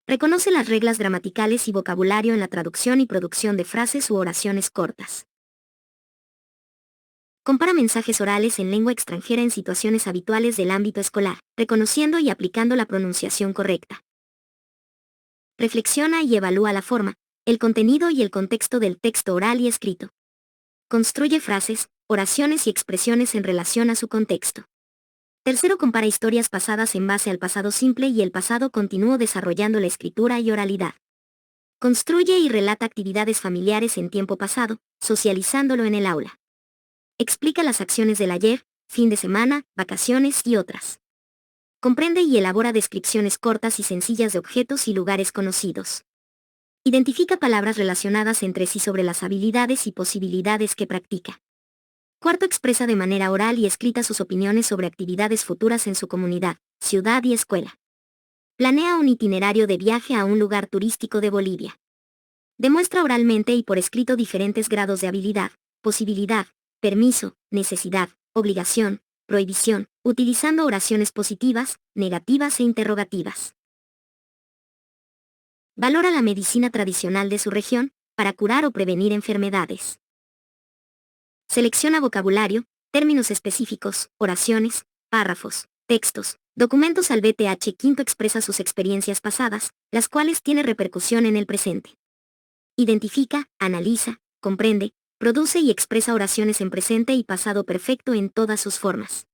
Reconoce las reglas gramaticales y vocabulario en la traducción y producción de frases u oraciones cortas. Compara mensajes orales en lengua extranjera en situaciones habituales del ámbito escolar, reconociendo y aplicando la pronunciación correcta. Reflexiona y evalúa la forma, el contenido y el contexto del texto oral y escrito. Construye frases, oraciones y expresiones en relación a su contexto. Tercero, compara historias pasadas en base al pasado simple y el pasado continuo desarrollando la escritura y oralidad. Construye y relata actividades familiares en tiempo pasado, socializándolo en el aula. Explica las acciones del ayer, fin de semana, vacaciones y otras. Comprende y elabora descripciones cortas y sencillas de objetos y lugares conocidos. Identifica palabras relacionadas entre sí sobre las habilidades y posibilidades que practica. Cuarto, expresa de manera oral y escrita sus opiniones sobre actividades futuras en su comunidad, ciudad y escuela. Planea un itinerario de viaje a un lugar turístico de Bolivia. Demuestra oralmente y por escrito diferentes grados de habilidad, posibilidad, permiso, necesidad, obligación, prohibición, utilizando oraciones positivas, negativas e interrogativas. Valora la medicina tradicional de su región, para curar o prevenir enfermedades. Selecciona vocabulario, términos específicos, oraciones, párrafos, textos, documentos al BTH. Quinto, expresa sus experiencias pasadas, las cuales tiene repercusión en el presente. Identifica, analiza, comprende, produce y expresa oraciones en presente y pasado perfecto en todas sus formas.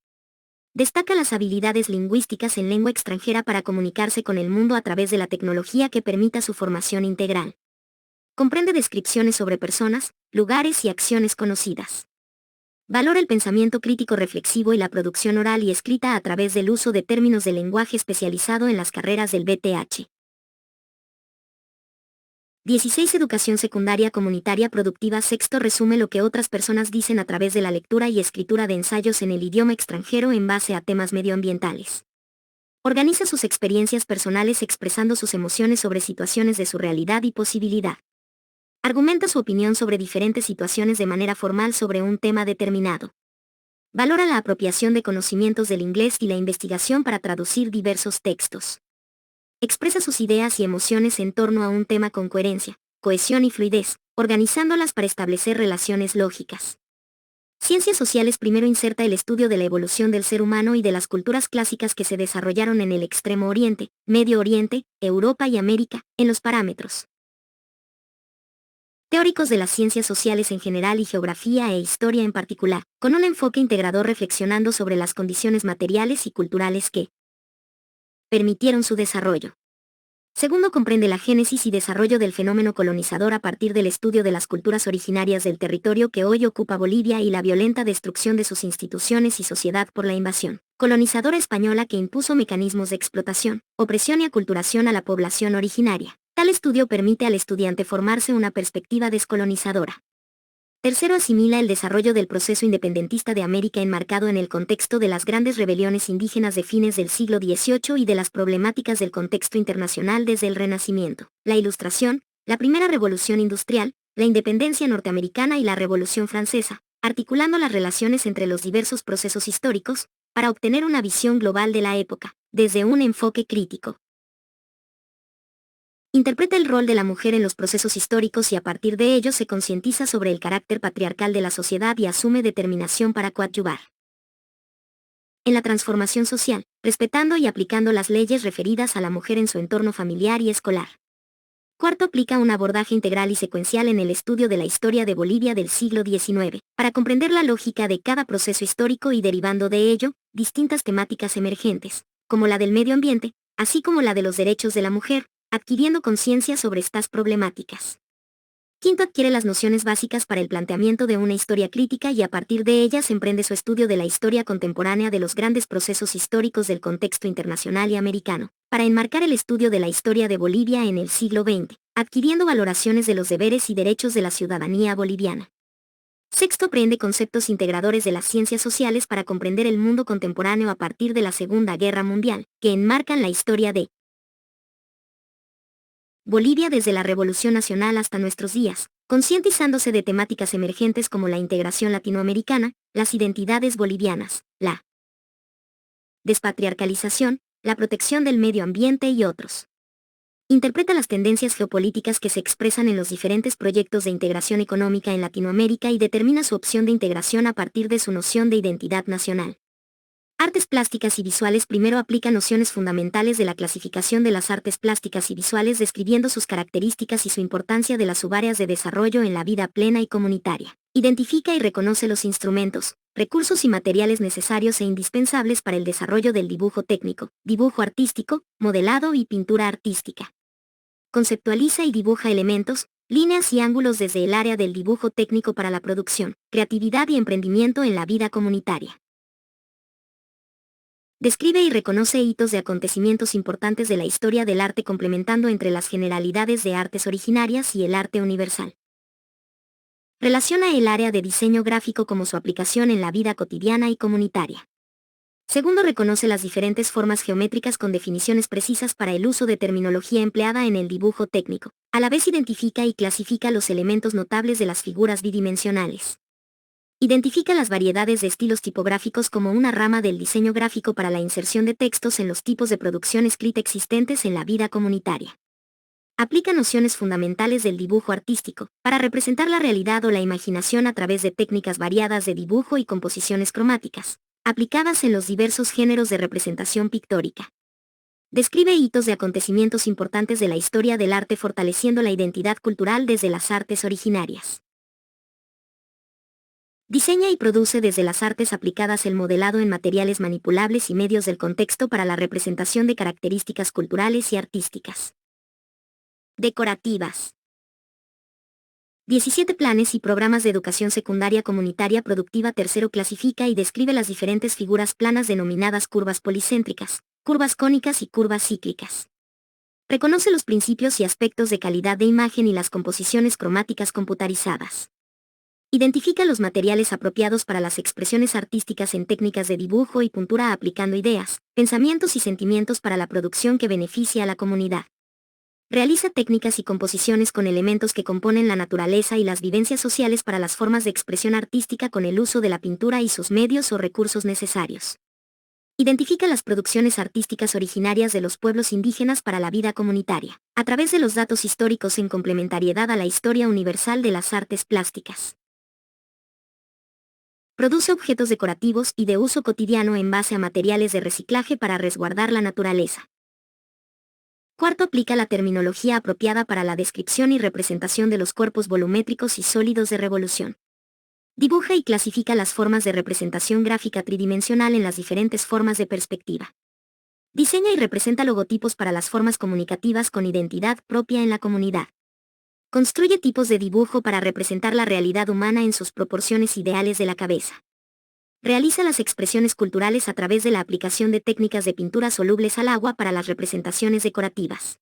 Destaca las habilidades lingüísticas en lengua extranjera para comunicarse con el mundo a través de la tecnología que permita su formación integral. Comprende descripciones sobre personas, lugares y acciones conocidas. Valora el pensamiento crítico reflexivo y la producción oral y escrita a través del uso de términos de lenguaje especializado en las carreras del BTH. 16. Educación secundaria comunitaria productiva. Sexto, resume lo que otras personas dicen a través de la lectura y escritura de ensayos en el idioma extranjero en base a temas medioambientales. Organiza sus experiencias personales expresando sus emociones sobre situaciones de su realidad y posibilidad. Argumenta su opinión sobre diferentes situaciones de manera formal sobre un tema determinado. Valora la apropiación de conocimientos del inglés y la investigación para traducir diversos textos. Expresa sus ideas y emociones en torno a un tema con coherencia, cohesión y fluidez, organizándolas para establecer relaciones lógicas. Ciencias sociales. Primero, inserta el estudio de la evolución del ser humano y de las culturas clásicas que se desarrollaron en el Extremo Oriente, Medio Oriente, Europa y América, en los parámetros teóricos de las ciencias sociales en general y geografía e historia en particular, con un enfoque integrador reflexionando sobre las condiciones materiales y culturales que permitieron su desarrollo. Segundo, comprende la génesis y desarrollo del fenómeno colonizador a partir del estudio de las culturas originarias del territorio que hoy ocupa Bolivia y la violenta destrucción de sus instituciones y sociedad por la invasión colonizadora española que impuso mecanismos de explotación, opresión y aculturación a la población originaria. Tal estudio permite al estudiante formarse una perspectiva descolonizadora. Tercero, asimila el desarrollo del proceso independentista de América enmarcado en el contexto de las grandes rebeliones indígenas de fines del siglo XVIII y de las problemáticas del contexto internacional desde el Renacimiento, la Ilustración, la primera revolución industrial, la independencia norteamericana y la Revolución Francesa, articulando las relaciones entre los diversos procesos históricos, para obtener una visión global de la época, desde un enfoque crítico. Interpreta el rol de la mujer en los procesos históricos y a partir de ello se concientiza sobre el carácter patriarcal de la sociedad y asume determinación para coadyuvar en la transformación social, respetando y aplicando las leyes referidas a la mujer en su entorno familiar y escolar. Cuarto, aplica un abordaje integral y secuencial en el estudio de la historia de Bolivia del siglo XIX, para comprender la lógica de cada proceso histórico y derivando de ello, distintas temáticas emergentes, como la del medio ambiente, así como la de los derechos de la mujer, adquiriendo conciencia sobre estas problemáticas. Quinto, adquiere las nociones básicas para el planteamiento de una historia crítica y a partir de ellas emprende su estudio de la historia contemporánea de los grandes procesos históricos del contexto internacional y americano, para enmarcar el estudio de la historia de Bolivia en el siglo XX, adquiriendo valoraciones de los deberes y derechos de la ciudadanía boliviana. Sexto, aprende conceptos integradores de las ciencias sociales para comprender el mundo contemporáneo a partir de la Segunda Guerra Mundial, que enmarcan la historia de Bolivia desde la Revolución Nacional hasta nuestros días, concientizándose de temáticas emergentes como la integración latinoamericana, las identidades bolivianas, la despatriarcalización, la protección del medio ambiente y otros. Interpreta las tendencias geopolíticas que se expresan en los diferentes proyectos de integración económica en Latinoamérica y determina su opción de integración a partir de su noción de identidad nacional. Artes plásticas y visuales. Primero aplica nociones fundamentales de la clasificación de las artes plásticas y visuales describiendo sus características y su importancia de las subáreas de desarrollo en la vida plena y comunitaria. Identifica y reconoce los instrumentos, recursos y materiales necesarios e indispensables para el desarrollo del dibujo técnico, dibujo artístico, modelado y pintura artística. Conceptualiza y dibuja elementos, líneas y ángulos desde el área del dibujo técnico para la producción, creatividad y emprendimiento en la vida comunitaria. Describe y reconoce hitos de acontecimientos importantes de la historia del arte complementando entre las generalidades de artes originarias y el arte universal. Relaciona el área de diseño gráfico como su aplicación en la vida cotidiana y comunitaria. Segundo, reconoce las diferentes formas geométricas con definiciones precisas para el uso de terminología empleada en el dibujo técnico. A la vez identifica y clasifica los elementos notables de las figuras bidimensionales. Identifica las variedades de estilos tipográficos como una rama del diseño gráfico para la inserción de textos en los tipos de producción escrita existentes en la vida comunitaria. Aplica nociones fundamentales del dibujo artístico, para representar la realidad o la imaginación a través de técnicas variadas de dibujo y composiciones cromáticas, aplicadas en los diversos géneros de representación pictórica. Describe hitos de acontecimientos importantes de la historia del arte fortaleciendo la identidad cultural desde las artes originarias. Diseña y produce desde las artes aplicadas el modelado en materiales manipulables y medios del contexto para la representación de características culturales y artísticas. Decorativas. 17 planes y programas de educación secundaria comunitaria productiva. Tercero, clasifica y describe las diferentes figuras planas denominadas curvas policéntricas, curvas cónicas y curvas cíclicas. Reconoce los principios y aspectos de calidad de imagen y las composiciones cromáticas computarizadas. Identifica los materiales apropiados para las expresiones artísticas en técnicas de dibujo y pintura aplicando ideas, pensamientos y sentimientos para la producción que beneficia a la comunidad. Realiza técnicas y composiciones con elementos que componen la naturaleza y las vivencias sociales para las formas de expresión artística con el uso de la pintura y sus medios o recursos necesarios. Identifica las producciones artísticas originarias de los pueblos indígenas para la vida comunitaria, a través de los datos históricos en complementariedad a la historia universal de las artes plásticas. Produce objetos decorativos y de uso cotidiano en base a materiales de reciclaje para resguardar la naturaleza. Cuarto, aplica la terminología apropiada para la descripción y representación de los cuerpos volumétricos y sólidos de revolución. Dibuja y clasifica las formas de representación gráfica tridimensional en las diferentes formas de perspectiva. Diseña y representa logotipos para las formas comunicativas con identidad propia en la comunidad. Construye tipos de dibujo para representar la realidad humana en sus proporciones ideales de la cabeza. Realiza las expresiones culturales a través de la aplicación de técnicas de pintura solubles al agua para las representaciones decorativas.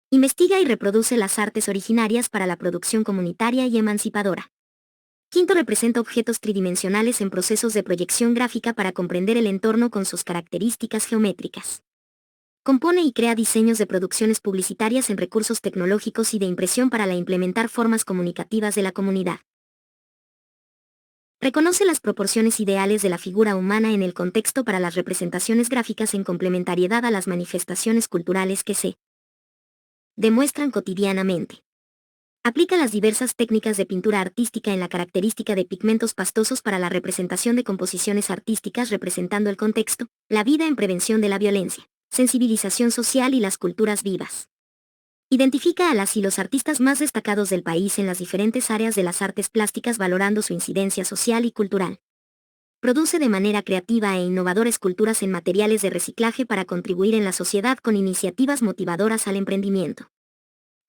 Investiga y reproduce las artes originarias para la producción comunitaria y emancipadora. Quinto, representa objetos tridimensionales en procesos de proyección gráfica para comprender el entorno con sus características geométricas. Compone y crea diseños de producciones publicitarias en recursos tecnológicos y de impresión para implementar formas comunicativas de la comunidad. Reconoce las proporciones ideales de la figura humana en el contexto para las representaciones gráficas en complementariedad a las manifestaciones culturales que se demuestran cotidianamente. Aplica las diversas técnicas de pintura artística en la característica de pigmentos pastosos para la representación de composiciones artísticas representando el contexto, la vida en prevención de la violencia, sensibilización social y las culturas vivas. Identifica a las y los artistas más destacados del país en las diferentes áreas de las artes plásticas valorando su incidencia social y cultural. Produce de manera creativa e innovadora esculturas en materiales de reciclaje para contribuir en la sociedad con iniciativas motivadoras al emprendimiento.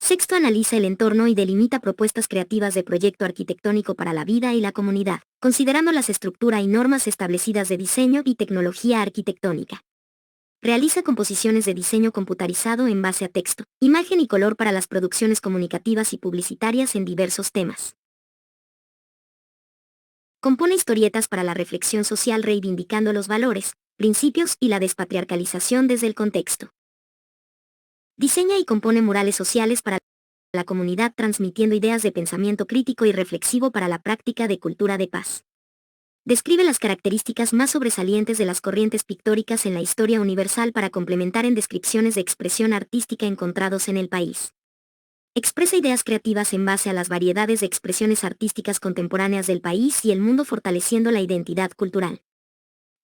Sexto, analiza el entorno y delimita propuestas creativas de proyecto arquitectónico para la vida y la comunidad, considerando las estructuras y normas establecidas de diseño y tecnología arquitectónica. Realiza composiciones de diseño computarizado en base a texto, imagen y color para las producciones comunicativas y publicitarias en diversos temas. Compone historietas para la reflexión social reivindicando los valores, principios y la despatriarcalización desde el contexto. Diseña y compone murales sociales para la comunidad transmitiendo ideas de pensamiento crítico y reflexivo para la práctica de cultura de paz. Describe las características más sobresalientes de las corrientes pictóricas en la historia universal para complementar en descripciones de expresión artística encontrados en el país. Expresa ideas creativas en base a las variedades de expresiones artísticas contemporáneas del país y el mundo fortaleciendo la identidad cultural.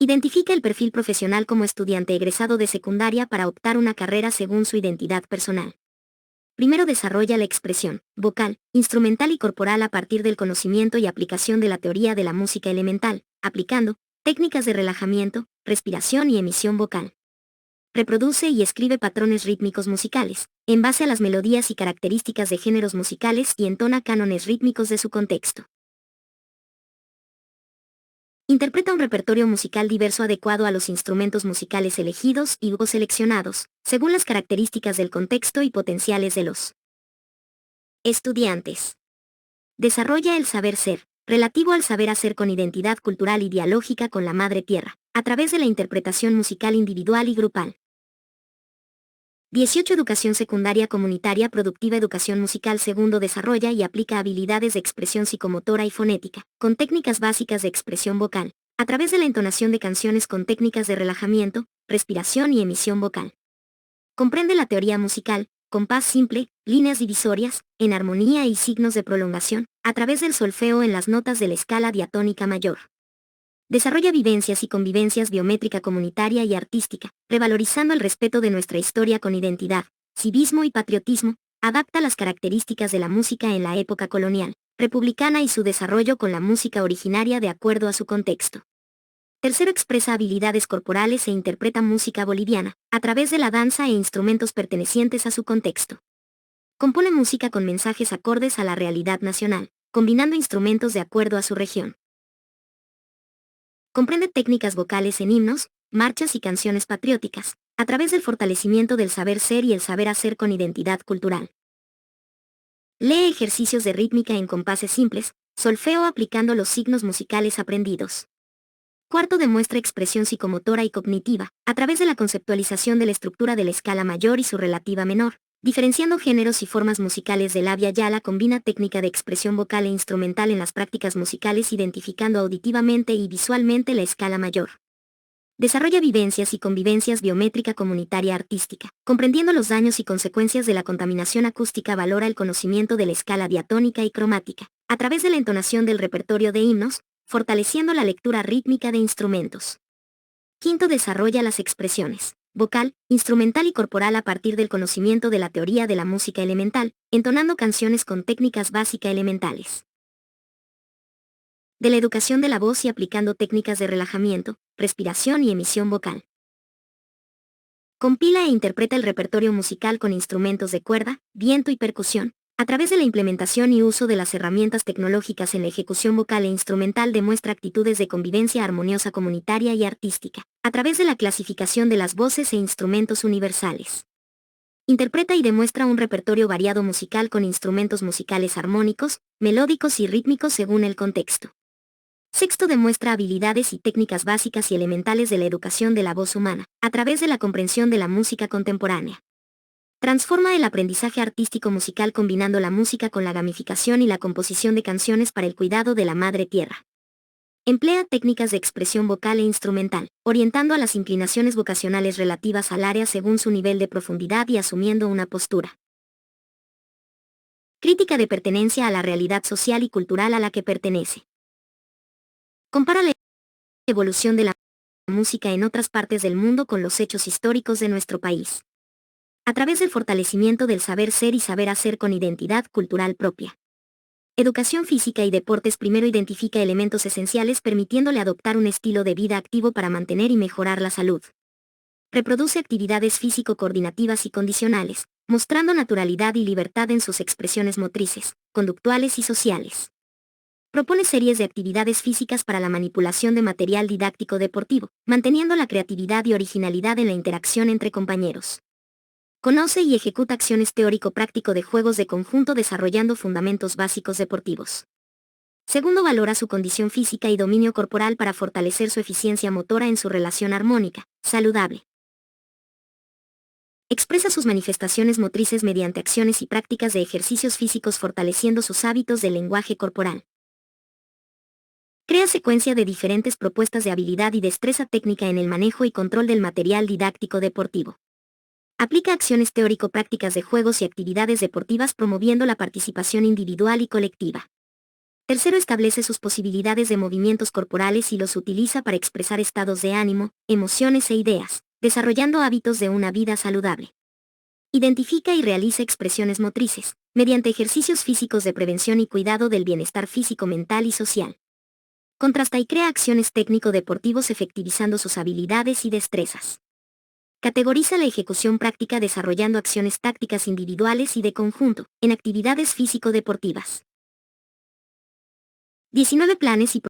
Identifica el perfil profesional como estudiante egresado de secundaria para optar una carrera según su identidad personal. Primero, desarrolla la expresión vocal, instrumental y corporal a partir del conocimiento y aplicación de la teoría de la música elemental, aplicando técnicas de relajamiento, respiración y emisión vocal. Reproduce y escribe patrones rítmicos musicales, en base a las melodías y características de géneros musicales y entona cánones rítmicos de su contexto. Interpreta un repertorio musical diverso adecuado a los instrumentos musicales elegidos y o seleccionados, según las características del contexto y potenciales de los estudiantes. Desarrolla el saber ser, relativo al saber hacer con identidad cultural y dialógica con la madre tierra, a través de la interpretación musical individual y grupal. 18. Educación secundaria comunitaria productiva. Educación musical. Segundo, desarrolla y aplica habilidades de expresión psicomotora y fonética, con técnicas básicas de expresión vocal, a través de la entonación de canciones con técnicas de relajamiento, respiración y emisión vocal. Comprende la teoría musical, compás simple, líneas divisorias, en armonía y signos de prolongación, a través del solfeo en las notas de la escala diatónica mayor. Desarrolla vivencias y convivencias biométrica comunitaria y artística, revalorizando el respeto de nuestra historia con identidad, civismo y patriotismo, adapta las características de la música en la época colonial, republicana y su desarrollo con la música originaria de acuerdo a su contexto. Tercero, expresa habilidades corporales e interpreta música boliviana, a través de la danza e instrumentos pertenecientes a su contexto. Compone música con mensajes acordes a la realidad nacional, combinando instrumentos de acuerdo a su región. Comprende técnicas vocales en himnos, marchas y canciones patrióticas, a través del fortalecimiento del saber ser y el saber hacer con identidad cultural. Lee ejercicios de rítmica en compases simples, solfeo aplicando los signos musicales aprendidos. Cuarto, demuestra expresión psicomotora y cognitiva, a través de la conceptualización de la estructura de la escala mayor y su relativa menor. Diferenciando géneros y formas musicales de labia yala, combina técnica de expresión vocal e instrumental en las prácticas musicales identificando auditivamente y visualmente la escala mayor. Desarrolla vivencias y convivencias biométrica comunitaria artística, comprendiendo los daños y consecuencias de la contaminación acústica. Valora el conocimiento de la escala diatónica y cromática, a través de la entonación del repertorio de himnos, fortaleciendo la lectura rítmica de instrumentos. Quinto, desarrolla las expresiones vocal, instrumental y corporal a partir del conocimiento de la teoría de la música elemental, entonando canciones con técnicas básicas elementales. De la educación de la voz y aplicando técnicas de relajamiento, respiración y emisión vocal. Compila e interpreta el repertorio musical con instrumentos de cuerda, viento y percusión. A través de la implementación y uso de las herramientas tecnológicas en la ejecución vocal e instrumental demuestra actitudes de convivencia armoniosa comunitaria y artística, a través de la clasificación de las voces e instrumentos universales. Interpreta y demuestra un repertorio variado musical con instrumentos musicales armónicos, melódicos y rítmicos según el contexto. Sexto, demuestra habilidades y técnicas básicas y elementales de la educación de la voz humana, a través de la comprensión de la música contemporánea. Transforma el aprendizaje artístico musical combinando la música con la gamificación y la composición de canciones para el cuidado de la madre tierra. Emplea técnicas de expresión vocal e instrumental, orientando a las inclinaciones vocacionales relativas al área según su nivel de profundidad y asumiendo una postura. Crítica de pertenencia a la realidad social y cultural a la que pertenece. Compara la evolución de la música en otras partes del mundo con los hechos históricos de nuestro país. A través del fortalecimiento del saber ser y saber hacer con identidad cultural propia. Educación física y deportes. Primero identifica elementos esenciales permitiéndole adoptar un estilo de vida activo para mantener y mejorar la salud. Reproduce actividades físico-coordinativas y condicionales, mostrando naturalidad y libertad en sus expresiones motrices, conductuales y sociales. Propone series de actividades físicas para la manipulación de material didáctico deportivo, manteniendo la creatividad y originalidad en la interacción entre compañeros. Conoce y ejecuta acciones teórico-práctico de juegos de conjunto desarrollando fundamentos básicos deportivos. Segundo, valora su condición física y dominio corporal para fortalecer su eficiencia motora en su relación armónica, saludable. Expresa sus manifestaciones motrices mediante acciones y prácticas de ejercicios físicos fortaleciendo sus hábitos del lenguaje corporal. Crea secuencia de diferentes propuestas de habilidad y destreza técnica en el manejo y control del material didáctico deportivo. Aplica acciones teórico-prácticas de juegos y actividades deportivas promoviendo la participación individual y colectiva. Tercero, establece sus posibilidades de movimientos corporales y los utiliza para expresar estados de ánimo, emociones e ideas, desarrollando hábitos de una vida saludable. Identifica y realiza expresiones motrices, mediante ejercicios físicos de prevención y cuidado del bienestar físico, mental y social. Contrasta y crea acciones técnico-deportivos efectivizando sus habilidades y destrezas. Categoriza la ejecución práctica desarrollando acciones tácticas individuales y de conjunto, en actividades físico-deportivas. 19 planes y